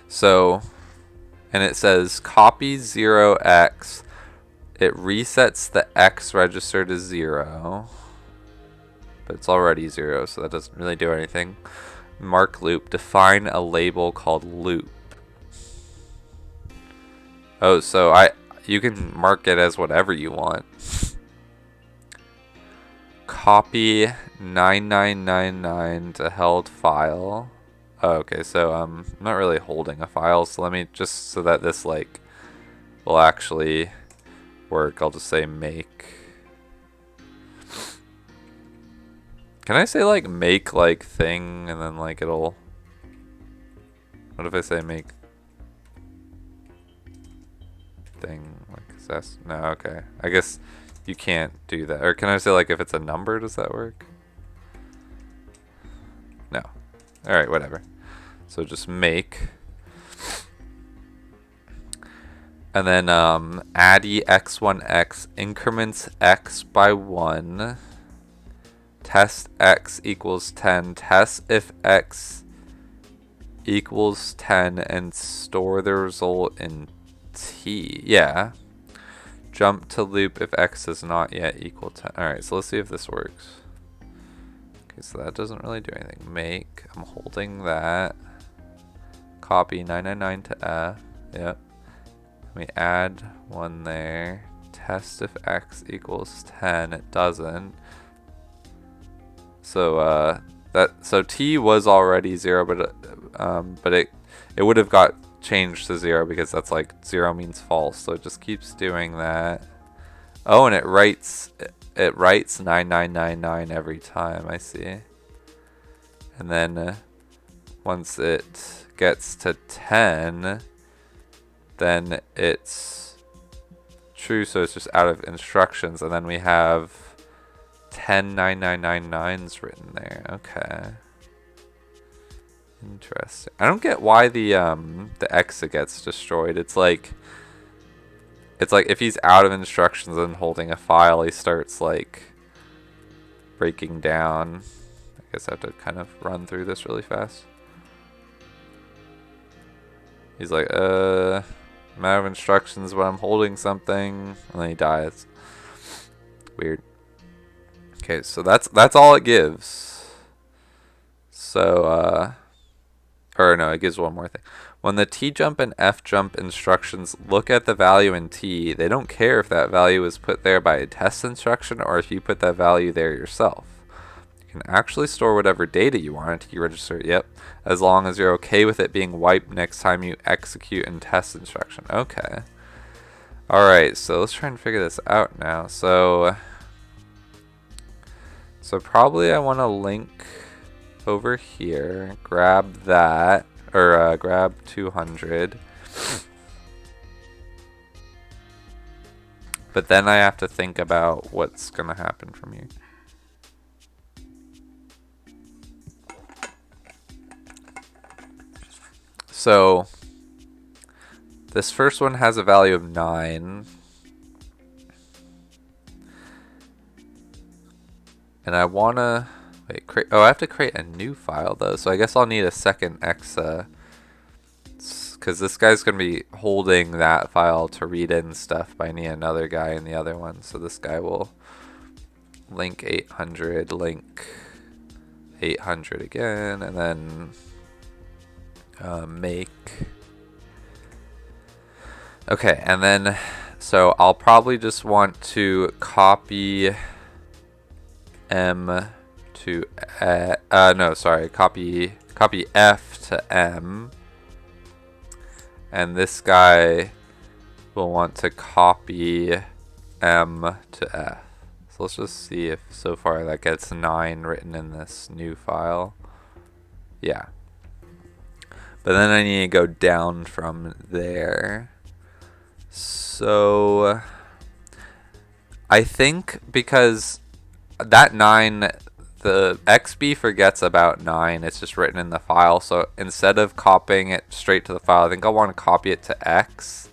So, and it says copy 0x. It resets the X register to 0. but it's already 0, so that doesn't really do anything. Mark loop. Define a label called loop. Oh, so you can mark it as whatever you want. Copy 9999 to held file. Oh, okay, so I'm not really holding a file, so let me just, so that this like will actually work, I'll just say make. Can I say like make like thing and then like it'll, what if I say make thing like success? No, okay. I guess you can't do that. Or can I say like if it's a number, does that work? No. Alright, whatever. So just make. And then addy x1x increments x by 1. Test x equals 10. Test if x equals 10 and store the result in t. Yeah. Jump to loop if x is not yet equal 10. Alright, so let's see if this works. Okay, so that doesn't really do anything. Make. I'm holding that. Copy 999 to F. Yep. Let me add 1 there. Test if x equals 10. It doesn't. So so t was already 0, but it would have got changed to 0 because that's like 0 means false. So it just keeps doing that. Oh, and it writes 9999 every time. I see. And then once it gets to 10, then it's true. So it's just out of instructions, and then we have 10 9999s written there. Okay. Interesting. I don't get why the exit gets destroyed. It's like if he's out of instructions and holding a file, he starts like breaking down. I guess I have to kind of run through this really fast. He's like, I'm out of instructions, but I'm holding something, and then he dies. Weird. Okay, so that's all it gives. So, or no, it gives one more thing. When the T jump and F jump instructions look at the value in T, they don't care if that value is put there by a test instruction or if you put that value there yourself. You can actually store whatever data you want in T register, yep, as long as you're okay with it being wiped next time you execute in test instruction. Okay. Alright, so let's try and figure this out now. So probably I want to link over here, grab that, or grab 200. But then I have to think about what's going to happen from here. So this first one has a value of 9. And I want to I have to create a new file though, so I guess I'll need a second exa, because this guy's going to be holding that file to read in stuff, but I need another guy in the other one. So this guy will link 800, link 800 again, and then make. Okay, and then so I'll probably just want to copy M to copy F to M, and this guy will want to copy M to F. So let's just see if so far that gets 9 written in this new file. Yeah. But then I need to go down from there. So I think because that 9, the XB forgets about 9. It's just written in the file. So instead of copying it straight to the file, I think I want to copy it to X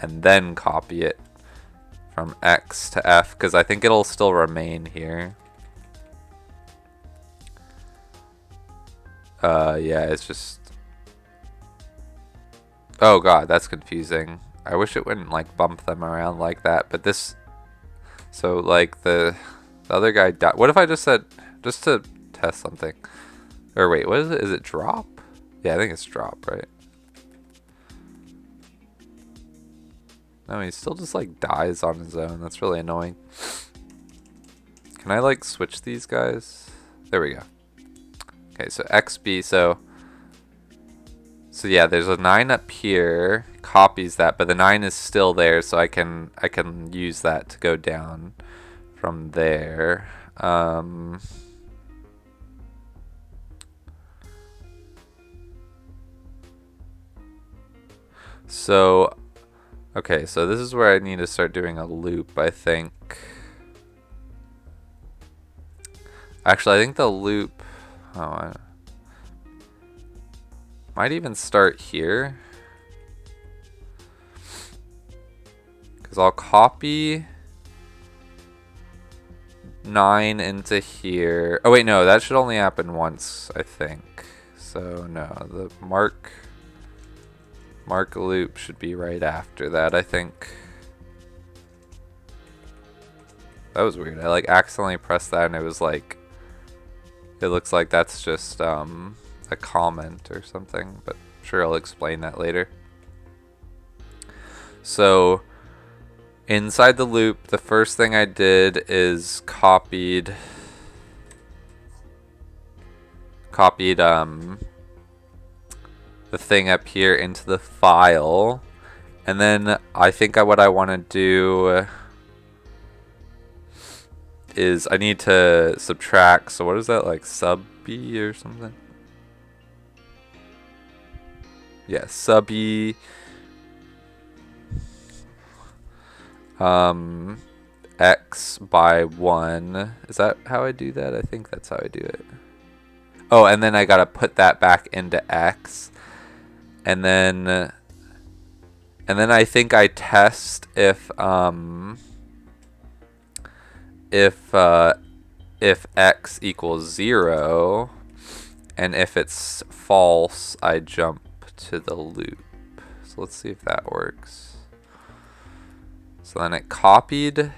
and then copy it from X to F, because I think it'll still remain here. Yeah, it's just... Oh god, that's confusing. I wish it wouldn't like bump them around like that, but this... So like the other guy died. What if I just said just to test something. Or wait, what is it? Is it drop? Yeah, I think it's drop, right? No, he still just like dies on his own. That's really annoying. Can I like switch these guys? There we go. Okay, so XB, so yeah, there's a 9 up here, copies that, but the 9 is still there, so I can use that to go down from there. So okay, so this is where I need to start doing a loop, I think. Actually, I think the loop, I might even start here. Because I'll copy 9 into here. Oh wait, no, that should only happen once, I think. So no, the mark loop should be right after that, I think. That was weird. I like accidentally pressed that and it was like, it looks like that's just a comment or something, but I'm sure I'll explain that later. So inside the loop, the first thing I did is copied the thing up here into the file, and then I think what I want to do is I need to subtract. So what is that, like sub B or something? Yeah, sub E x by 1. Is that how I do that? I think that's how I do it. Oh, and then I gotta put that back into x, and then I think I test if x equals 0, and if it's false, I jump to the loop. So let's see if that works. So then it copied.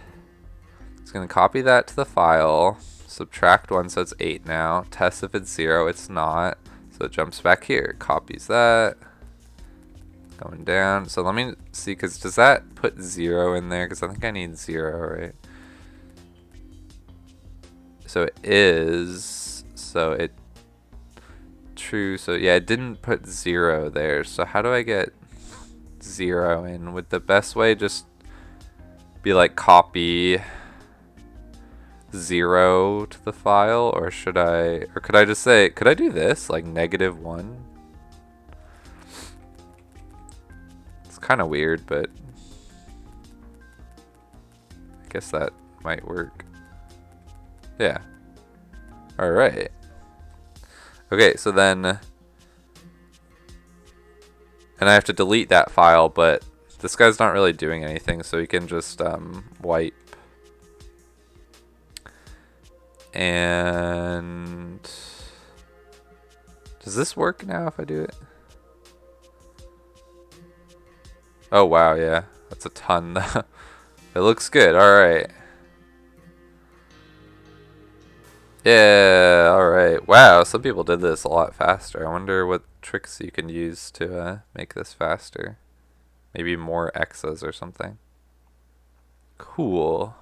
It's going to copy that to the file. Subtract 1, so it's 8 now. Test if it's 0. It's not. So it jumps back here. Copies that. Going down. So let me see, because does that put 0 in there? Because I think I need 0, right? So it is. So it true. So yeah, it didn't put 0 there. So how do I get 0 in? Would the best way just be like copy 0 to the file, or should I, or could I just say, could I do this like -1? It's kind of weird, but I guess that might work. Yeah. All right. Okay, so then, and I have to delete that file, but this guy's not really doing anything, so we can just wipe. And does this work now if I do it? Oh wow, yeah, that's a ton. It looks good. All right. Yeah, alright. Wow, some people did this a lot faster. I wonder what tricks you can use to make this faster. Maybe more X's or something. Cool.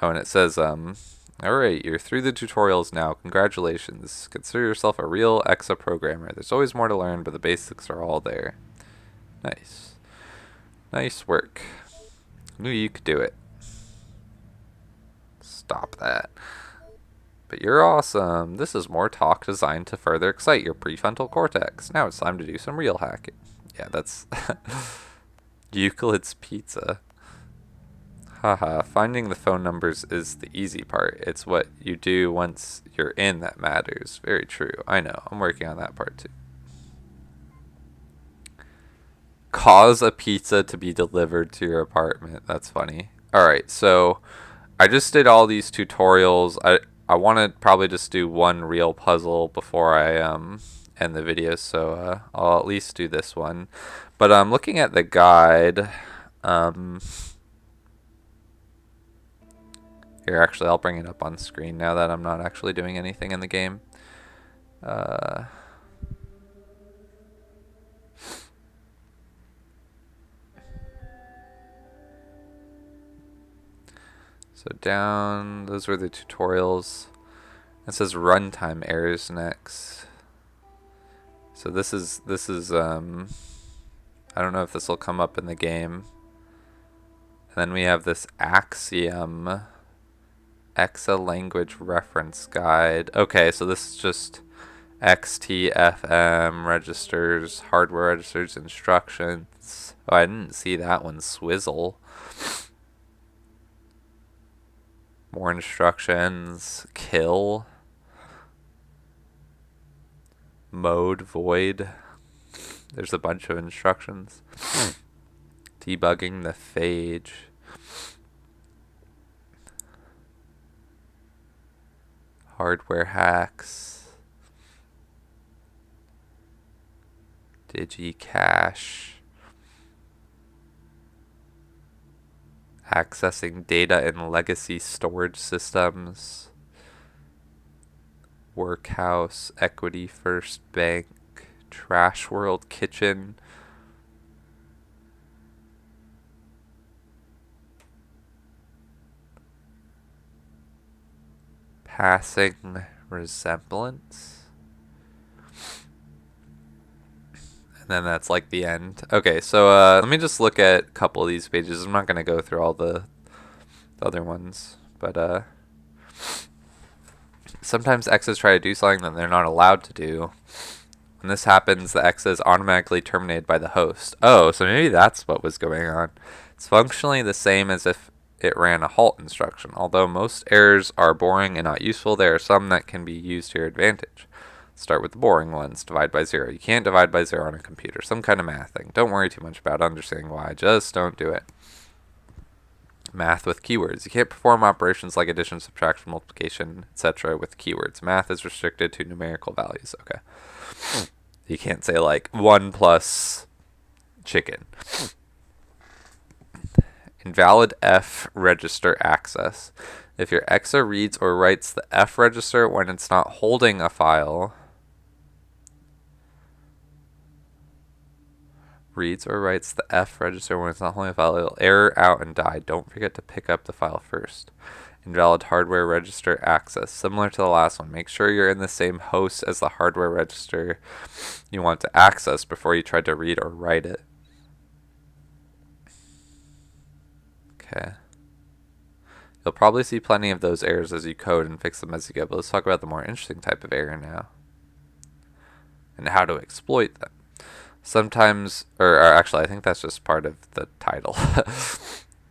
Oh, and it says, alright, you're through the tutorials now. Congratulations. Consider yourself a real EXA programmer. There's always more to learn, but the basics are all there. Nice. Nice work. Knew you could do it. Stop that. But you're awesome. This is more talk designed to further excite your prefrontal cortex. Now it's time to do some real hacking. Yeah, that's Euclid's pizza. Haha, finding the phone numbers is the easy part. It's what you do once you're in that matters. Very true. I know. I'm working on that part too. Cause a pizza to be delivered to your apartment. That's funny. Alright, so I just did all these tutorials. I want to probably just do one real puzzle before I end the video, so I'll at least do this one. But I'm looking at the guide. Here, actually, I'll bring it up on screen now that I'm not actually doing anything in the game. So down, those were the tutorials. It says runtime errors next. So this is I don't know if this will come up in the game. And then we have this Axiom EXA language reference guide. Okay, so this is just XTFM registers, hardware registers, instructions. Oh, I didn't see that one. Swizzle. More instructions. Kill. Mode void. There's a bunch of instructions. Debugging the phage. Hardware hacks. Digicache. Accessing data in legacy storage systems. Workhouse, Equity First Bank, Trash World Kitchen. Passing Resemblance. And then that's like the end. Okay, so let me just look at a couple of these pages. I'm not going to go through all the other ones, but sometimes X's try to do something that they're not allowed to do. When this happens, the X is automatically terminated by the host. Oh, so maybe that's what was going on. It's functionally the same as if it ran a halt instruction. Although most errors are boring and not useful, there are some that can be used to your advantage. Start with the boring ones. Divide by 0. You can't divide by 0 on a computer. Some kind of math thing. Don't worry too much about understanding why. Just don't do it. Math with keywords. You can't perform operations like addition, subtraction, multiplication, etc. with keywords. Math is restricted to numerical values. Okay. You can't say like 1 plus chicken. Invalid F register access. If your EXA reads or writes the F register when it's not holding a file, reads or writes the F register when it's not holding a file, it'll error out and die. Don't forget to pick up the file first. Invalid hardware register access. Similar to the last one, make sure you're in the same host as the hardware register you want to access before you try to read or write it. Okay. You'll probably see plenty of those errors as you code and fix them as you go, but let's talk about the more interesting type of error now and how to exploit them. Sometimes, or actually I think that's just part of the title.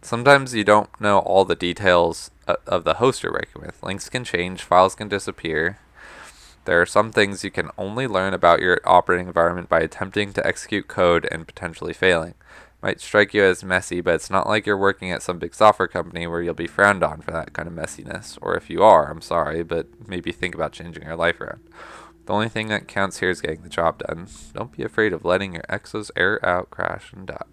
Sometimes you don't know all the details of the host you're working with. Links can change, files can disappear. There are some things you can only learn about your operating environment by attempting to execute code and potentially failing. Might strike you as messy, but it's not like you're working at some big software company where you'll be frowned on for that kind of messiness. Or if you are, I'm sorry, but maybe think about changing your life around. The only thing that counts here is getting the job done. Don't be afraid of letting your Exos error out, crash, and die.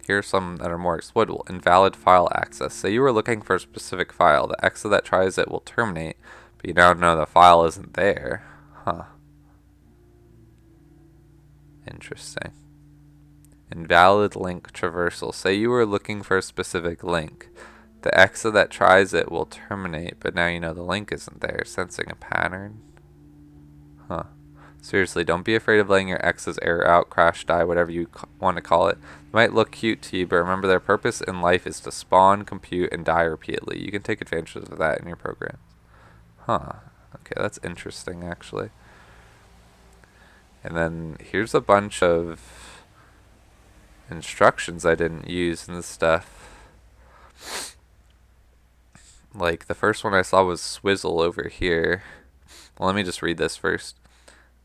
Here are some that are more exploitable. Invalid file access. Say you were looking for a specific file. The Exo that tries it will terminate, but you now know the file isn't there. Huh. Interesting. Invalid link traversal. Say you were looking for a specific link. The EXA that tries it will terminate, but now you know the link isn't there. Sensing a pattern. Huh. Seriously, don't be afraid of letting your EXAs error out, crash, die, whatever you want to call it. They might look cute to you, but remember their purpose in life is to spawn, compute, and die repeatedly. You can take advantage of that in your programs. Huh. Okay, that's interesting, actually. And then here's a bunch of instructions I didn't use in this stuff. Like the first one I saw was swizzle over here. Well, let me just read this first.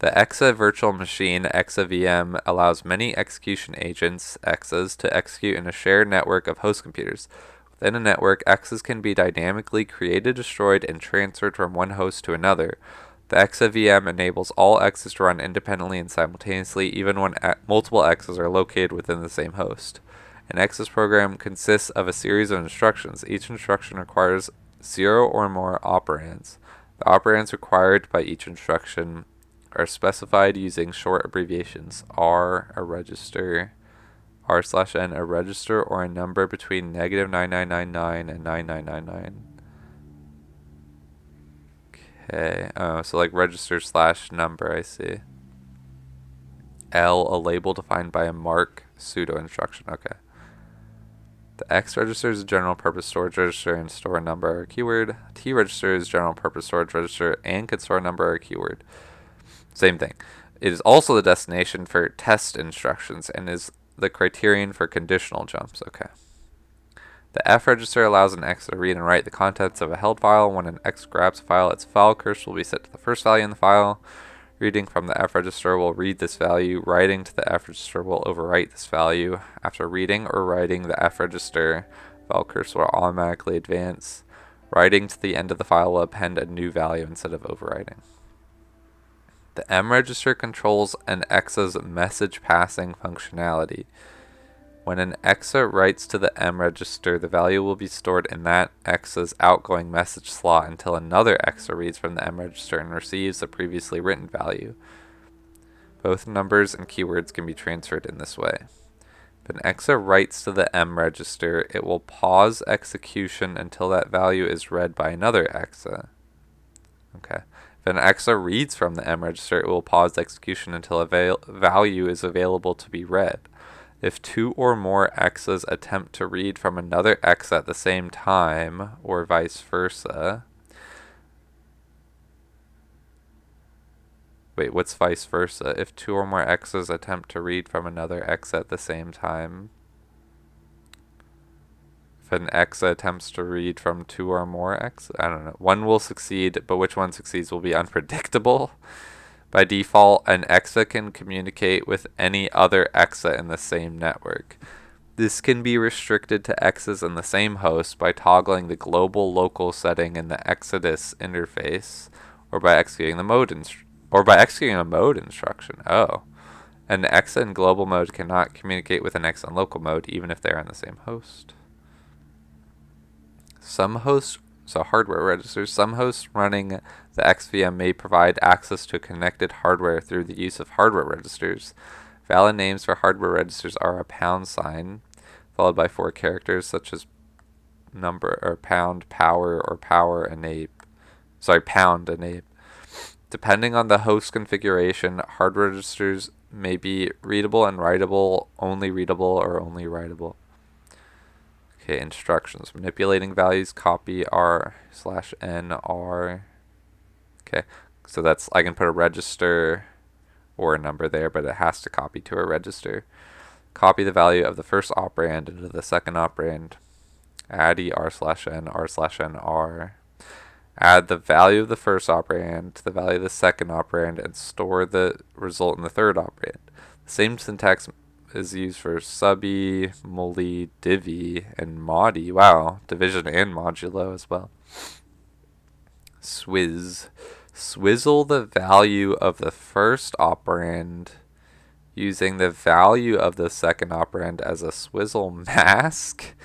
The EXA virtual machine, EXA VM, allows many execution agents, EXAs, to execute in a shared network of host computers. Within a network, EXAs can be dynamically created, destroyed, and transferred from one host to another. The EXA VM enables all EXAs to run independently and simultaneously, even when multiple EXAs are located within the same host. An EXA's program consists of a series of instructions. Each instruction requires 0 or more operands. The operands required by each instruction are specified using short abbreviations. R, a register, r/n, a register or a number between -9999 and 9999. Okay, oh, so like register / number, I see. L, a label defined by a mark pseudo instruction. Okay. The X register is a general purpose storage register and store a number or keyword. T register is general purpose storage register and can store a number or keyword. Same thing. It is also the destination for test instructions and is the criterion for conditional jumps. Okay. The F register allows an X to read and write the contents of a held file. When an X grabs a file, its file cursor will be set to the first value in the file. Reading from the F register will read this value. Writing to the F register will overwrite this value. After reading or writing the F register, file cursor will automatically advance. Writing to the end of the file will append a new value instead of overwriting. The M register controls an EXA's message passing functionality. When an EXA writes to the M register, the value will be stored in that EXA's outgoing message slot until another EXA reads from the M register and receives the previously written value. Both numbers and keywords can be transferred in this way. If an EXA writes to the M register, it will pause execution until that value is read by another EXA. Okay. If an EXA reads from the M register, it will pause execution until a value is available to be read. If two or more EXAs attempt to read from another EXA at the same time, or vice versa. Wait, what's vice versa? If two or more EXAs attempt to read from another EXA at the same time. If an EXA attempts to read from two or more EXA, I don't know. One will succeed, but which one succeeds will be unpredictable. By default, an EXA can communicate with any other EXA in the same network. This can be restricted to EXAs in the same host by toggling the global local setting in the Exodus interface, or by executing a mode instruction. Oh. An EXA in global mode cannot communicate with an EXA in local mode, even if they are in the same host. Some hosts running the XVM may provide access to connected hardware through the use of hardware registers. Valid names for hardware registers are a £, followed by 4 characters such as number or pound, power, or power enape. Pound enape. Depending on the host configuration, hardware registers may be readable and writable, only readable, or only writable. Okay, instructions. Manipulating values, copy r/n r. Okay, so that's, I can put a register or a number there, but it has to copy to a register. Copy the value of the first operand into the second operand. Add r/n r/n r. Add the value of the first operand to the value of the second operand and store the result in the third operand. The same syntax is used for subby, muli, divvy, and modi. Wow, division and modulo as well. Swizz. Swizzle the value of the first operand using the value of the second operand as a swizzle mask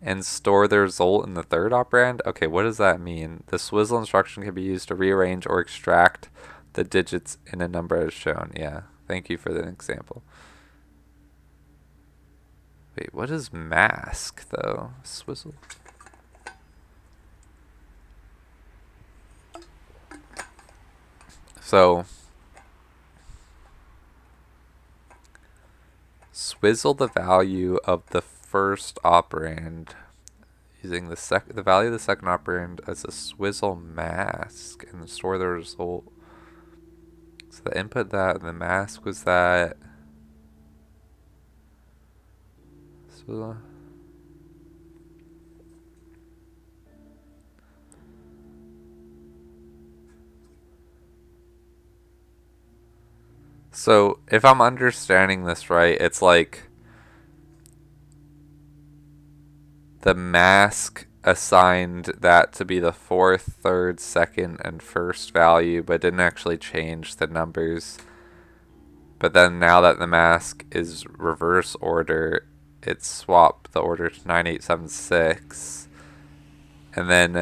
and store the result in the third operand. Okay, what does that mean? The swizzle instruction can be used to rearrange or extract the digits in a number as shown. Yeah, thank you for the example. Wait, what is mask, though? Swizzle. So, swizzle the value of the first operand using the value of the second operand as a swizzle mask and store the result. So the input that and the mask was that. So if I'm understanding this right, it's like the mask assigned that to be the fourth, third, second, and first value, but didn't actually change the numbers. But then now that the mask is reverse order, it swap the order to 9876. And then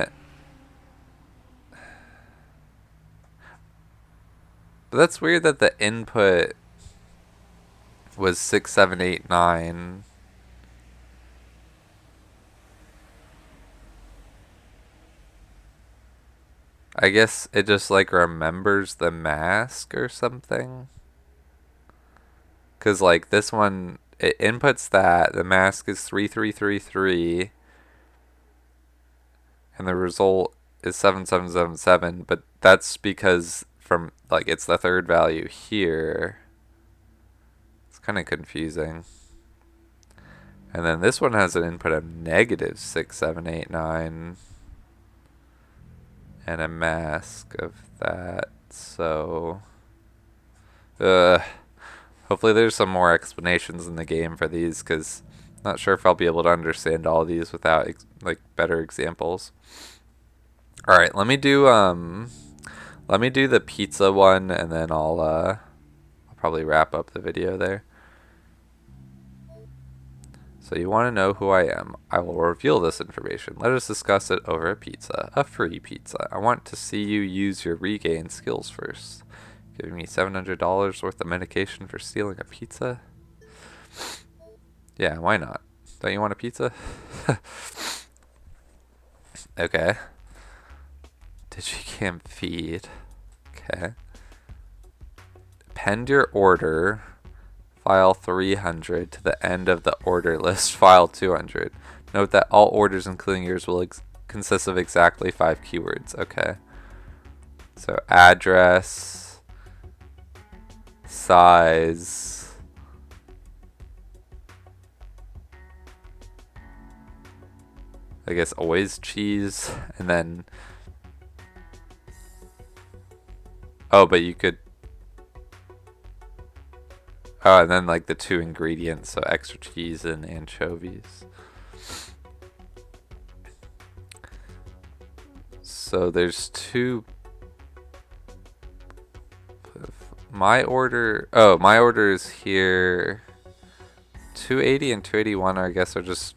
but that's weird that the input was 6789. I guess it just like remembers the mask or something. Cause like this one, it inputs that the mask is 3333, and the result is 7777. But that's because from like it's the third value here. It's kind of confusing. And then this one has an input of negative 6789 and a mask of that. So, hopefully there's some more explanations in the game for these, because I'm not sure if I'll be able to understand all of these without like better examples. All right, let me do the pizza one, and then I'll probably wrap up the video there. So you want to know who I am. I will reveal this information. Let us discuss it over a pizza. A free pizza. I want to see you use your regain skills first. Giving me $700 worth of medication for stealing a pizza? Yeah, why not? Don't you want a pizza? Okay. Digicam feed. Okay. Append your order. File 300 to the end of the order list, file 200. Note that all orders, including yours, will consist of exactly 5 keywords. Okay. So address, size, I guess always cheese, and then, oh, but you could, oh, and then like the 2 ingredients, so extra cheese and anchovies. So there's 2. My order is here. 280 and 281, I guess, are just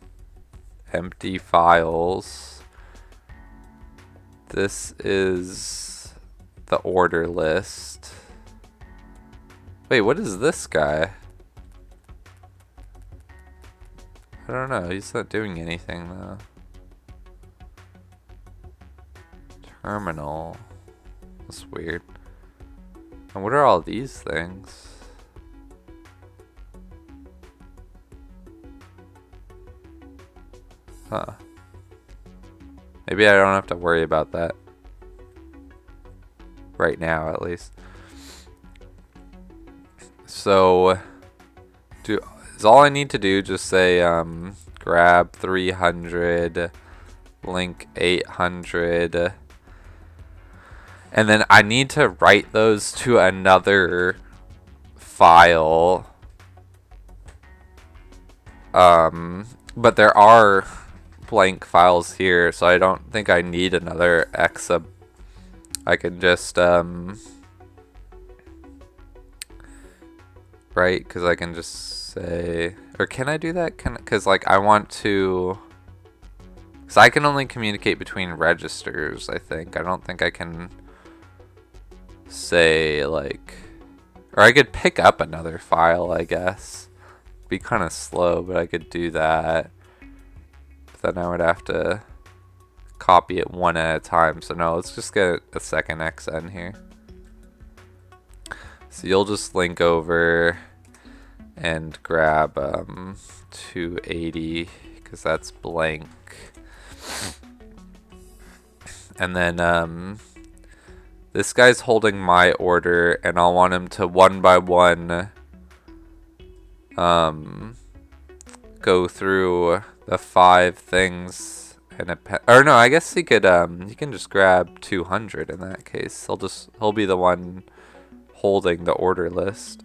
empty files. This is the order list. Wait, what is this guy? I don't know. He's not doing anything though. Terminal. That's weird. And what are all these things? Huh. Maybe I don't have to worry about that. Right now, at least. So, is all I need to do just say grab 300, link 800, and then I need to write those to another file. But there are blank files here, so I don't think I need another EXA. I can just right, because I can just say, or can I do that? Because like I want to, because I can only communicate between registers, I think. I don't think I can say like, or I could pick up another file, I guess. Be kind of slow, but I could do that. But then I would have to copy it one at a time. So no, let's just get a second XN here. So you'll just link over and grab 280 because that's blank. And then this guy's holding my order, and I'll want him to one by one go through the 5 things and or no, I guess he could he can just grab 200 in that case. He'll be the one holding the order list.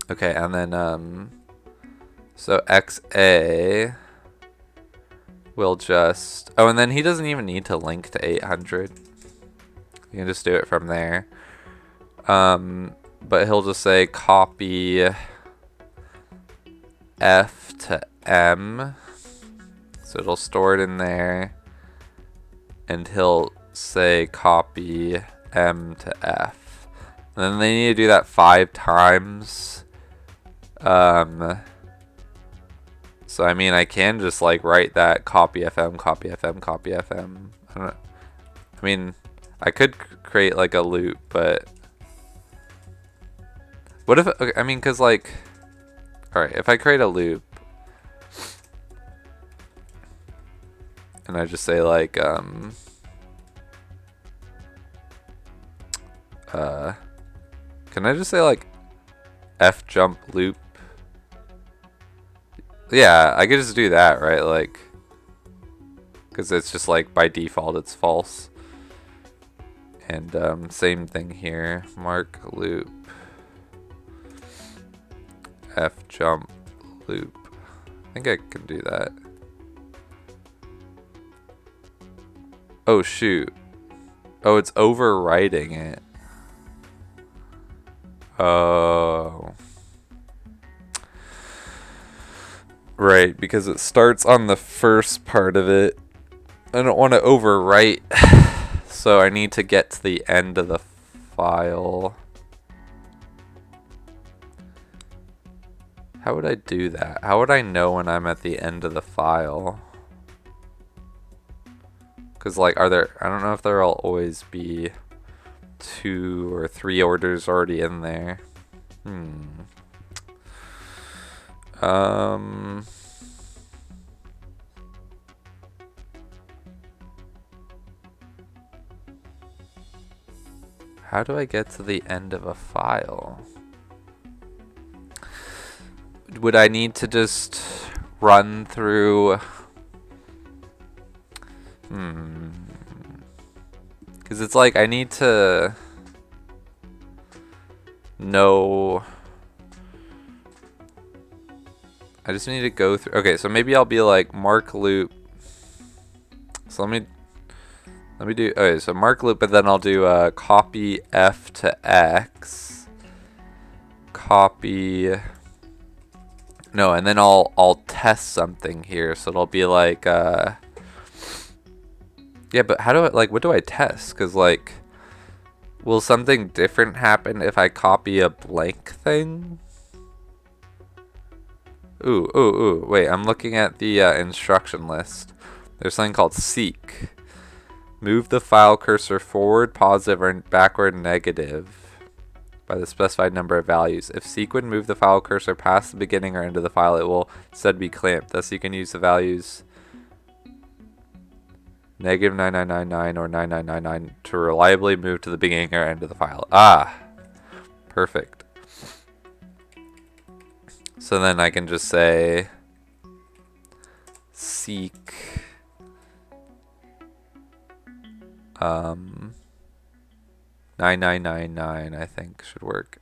Okay, and then so XA will just, oh, and then he doesn't even need to link to 800. You can just do it from there. But he'll just say copy F to M. So it'll store it in there. And he'll say copy M to F. And then they need to do that 5 times. So I mean, I can just like write that copy FM, copy FM, copy FM. I don't know. I mean, I could create like a loop, but what if, okay, I mean, cause like, all right, if I create a loop and I just say like, can I just say like F jump loop? Yeah, I could just do that, right? Like, because it's just like by default it's false. And same thing here. Mark loop. F jump loop. I think I can do that. Oh shoot. Oh, it's overwriting it. Oh. Right, because it starts on the first part of it. I don't want to overwrite, so I need to get to the end of the file. How would I do that? How would I know when I'm at the end of the file? Because like, I don't know if there'll always be 2 or 3 orders already in there. How do I get to the end of a file? Would I need to just run through? Because it's like I need to know. I just need to go through. Okay, so maybe I'll be like mark loop. So let me do. Okay, so mark loop, but then I'll do copy F to X. Copy. No, and then I'll test something here. So it'll be like yeah, but how do I, like, what do I test? Because like, will something different happen if I copy a blank thing? Ooh, wait, I'm looking at the instruction list. There's something called seek. Move the file cursor forward, positive, or backward, negative by the specified number of values. If seek would move the file cursor past the beginning or end of the file, it will instead be clamped. Thus, you can use the values -9999 or 9999 to reliably move to the beginning or end of the file. Ah, perfect. So then I can just say seek 9999, I think should work.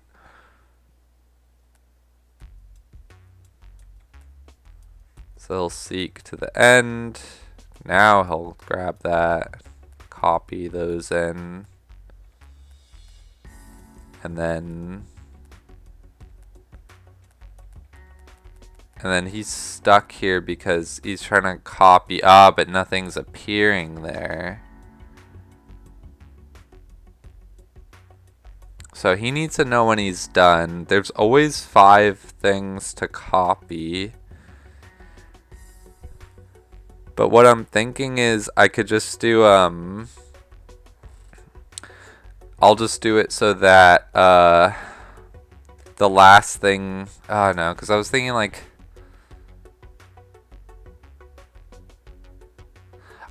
So he'll seek to the end. Now he'll grab that, copy those in, and then he's stuck here because he's trying to copy, but nothing's appearing there. So he needs to know when he's done. There's always 5 things to copy. But what I'm thinking is I could just do, I'll just do it so that, the last thing, no, because I was thinking like,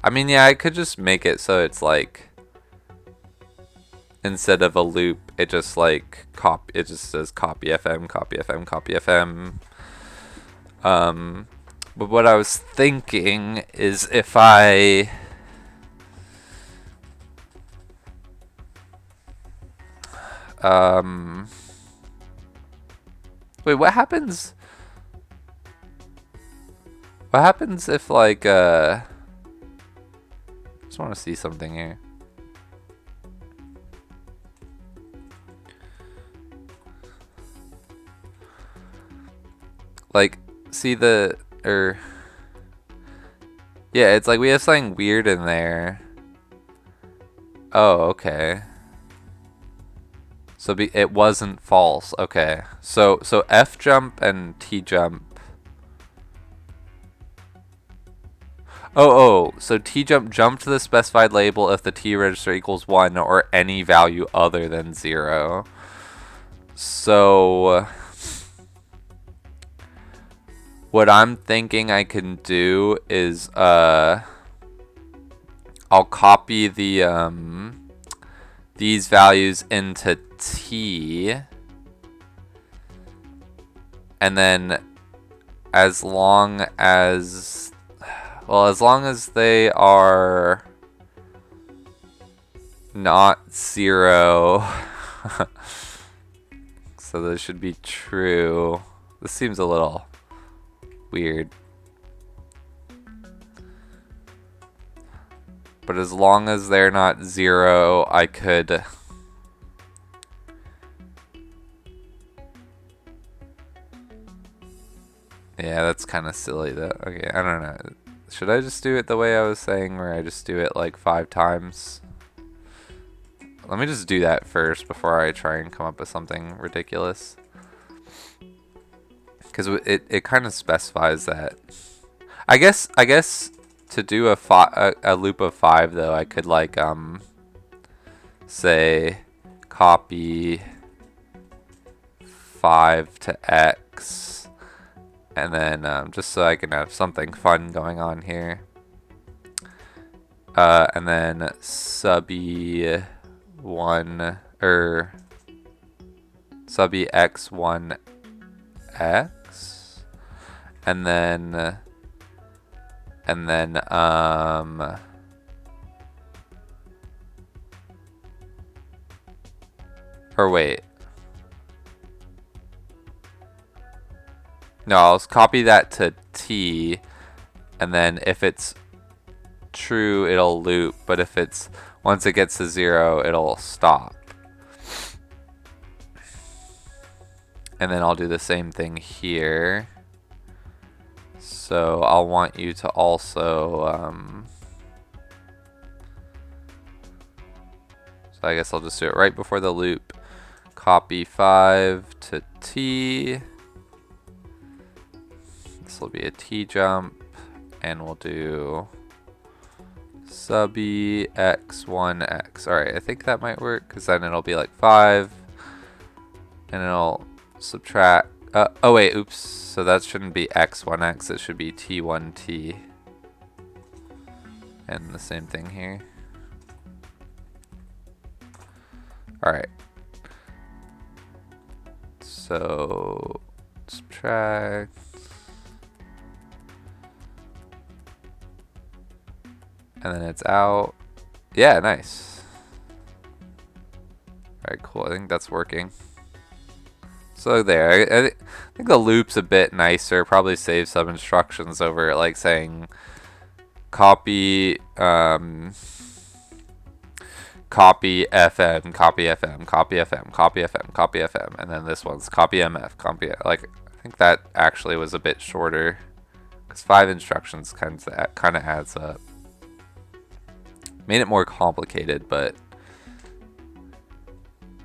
I mean, yeah, I could just make it so it's like, instead of a loop, it just like it just says copy FM, copy FM, copy FM. But what I was thinking is if I wait, what happens? What happens if like I just want to see something here. Like, see the, yeah, it's like we have something weird in there. Oh, okay. So it wasn't false. Okay. So F jump and T jump. So T jump to the specified label if the T register equals 1 or any value other than 0. So what I'm thinking I can do is I'll copy the these values into T, and then as long as they are not 0, so those should be true. This seems a little weird. But as long as they're not 0, I could... Yeah, that's kind of silly though. Okay, I don't know. Should I just do it the way I was saying, where I just do it like 5 times? Let me just do that first before I try and come up with something ridiculous. Because it kind of specifies that. I guess to do a loop of 5 though, I could like say copy 5 to X, and then just so I can have something fun going on here, and then subby 1 or subby X1 X, and then or wait, no, I'll copy that to T, and then if it's true it'll loop, but if it's once it gets to 0 it'll stop. And then I'll do the same thing here. So I'll want you to also so I guess I'll just do it right before the loop. Copy 5 to T. This will be a T jump, and we'll do subby X1 X. Alright, I think that might work, because then it'll be like 5, and it'll subtract. Oh wait, oops. So that shouldn't be X1X, it should be T1T. And the same thing here. Alright. So subtract. And then it's out. Yeah, nice. Alright, cool. I think that's working. So there, I think the loop's a bit nicer. Probably saves some instructions over like saying copy copy FM, copy FM, copy FM, copy FM, copy FM, and then this one's copy MF, copy. Like I think that actually was a bit shorter, because 5 instructions kind of adds up. Made it more complicated, but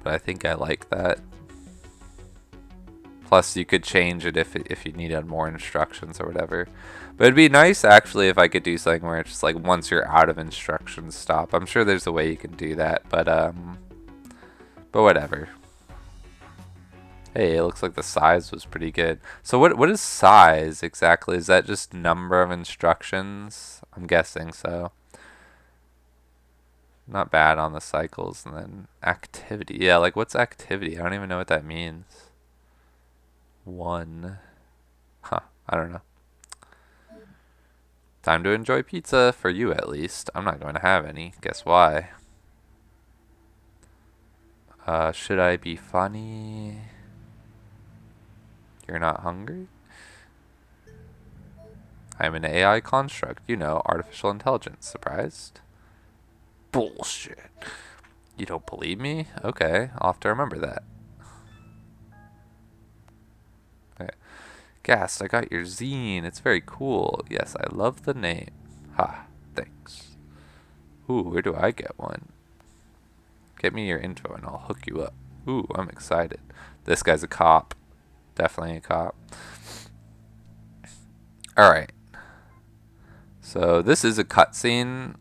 I think I like that. Plus, you could change it if you needed more instructions or whatever. But it'd be nice, actually, if I could do something where it's just like, once you're out of instructions, stop. I'm sure there's a way you can do that, but whatever. Hey, it looks like the size was pretty good. So what is size exactly? Is that just number of instructions? I'm guessing so. Not bad on the cycles. And then activity. Yeah, like what's activity? I don't even know what that means. 1. Huh, I don't know. Time to enjoy pizza, for you at least. I'm not going to have any. Guess why? Should I be funny? You're not hungry? I'm an AI construct. You know, artificial intelligence. Surprised? Bullshit. You don't believe me? Okay, I'll have to remember that. Ghast, I got your zine. It's very cool. Yes, I love the name. Ha, thanks. Ooh, where do I get one? Get me your info and I'll hook you up. Ooh, I'm excited. This guy's a cop. Definitely a cop. Alright. So this is a cutscene.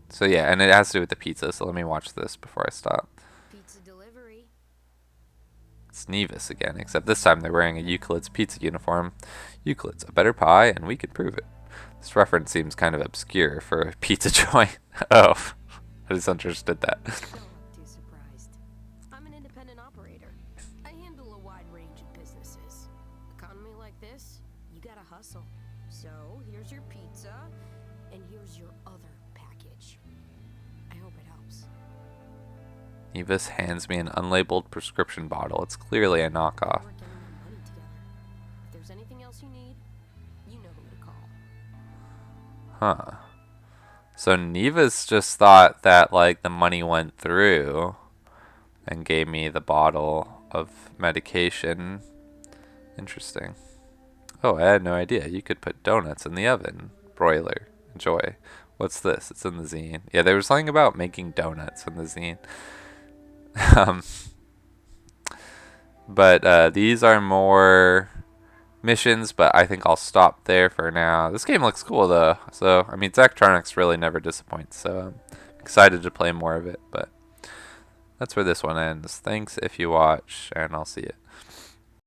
So yeah, and it has to do with the pizza, so let me watch this before I stop. Pizza delivery. It's Nivas again, except this time they're wearing a Euclid's pizza uniform. Euclid's a better pie, and we can prove it. This reference seems kind of obscure for a pizza joint. Oh, I just understood that. Don't look too surprised. I'm an independent operator. I handle a wide range of businesses. Economy like this, you gotta hustle. So here's your pizza, and here's your other package. I hope it helps. Nivas hands me an unlabeled prescription bottle. It's clearly a knockoff. We're getting our money together. If there's anything else you need, you know who to call. Huh. So Nivas just thought that like the money went through and gave me the bottle of medication. Interesting. Oh, I had no idea. You could put donuts in the oven. Broiler. Enjoy. What's this? It's in the zine. Yeah, there was something about making donuts in the zine. But these are more missions, but I think I'll stop there for now. This game looks cool though. So, I mean, Zachtronics really never disappoints. So I'm excited to play more of it, but that's where this one ends. Thanks if you watch, and I'll see you.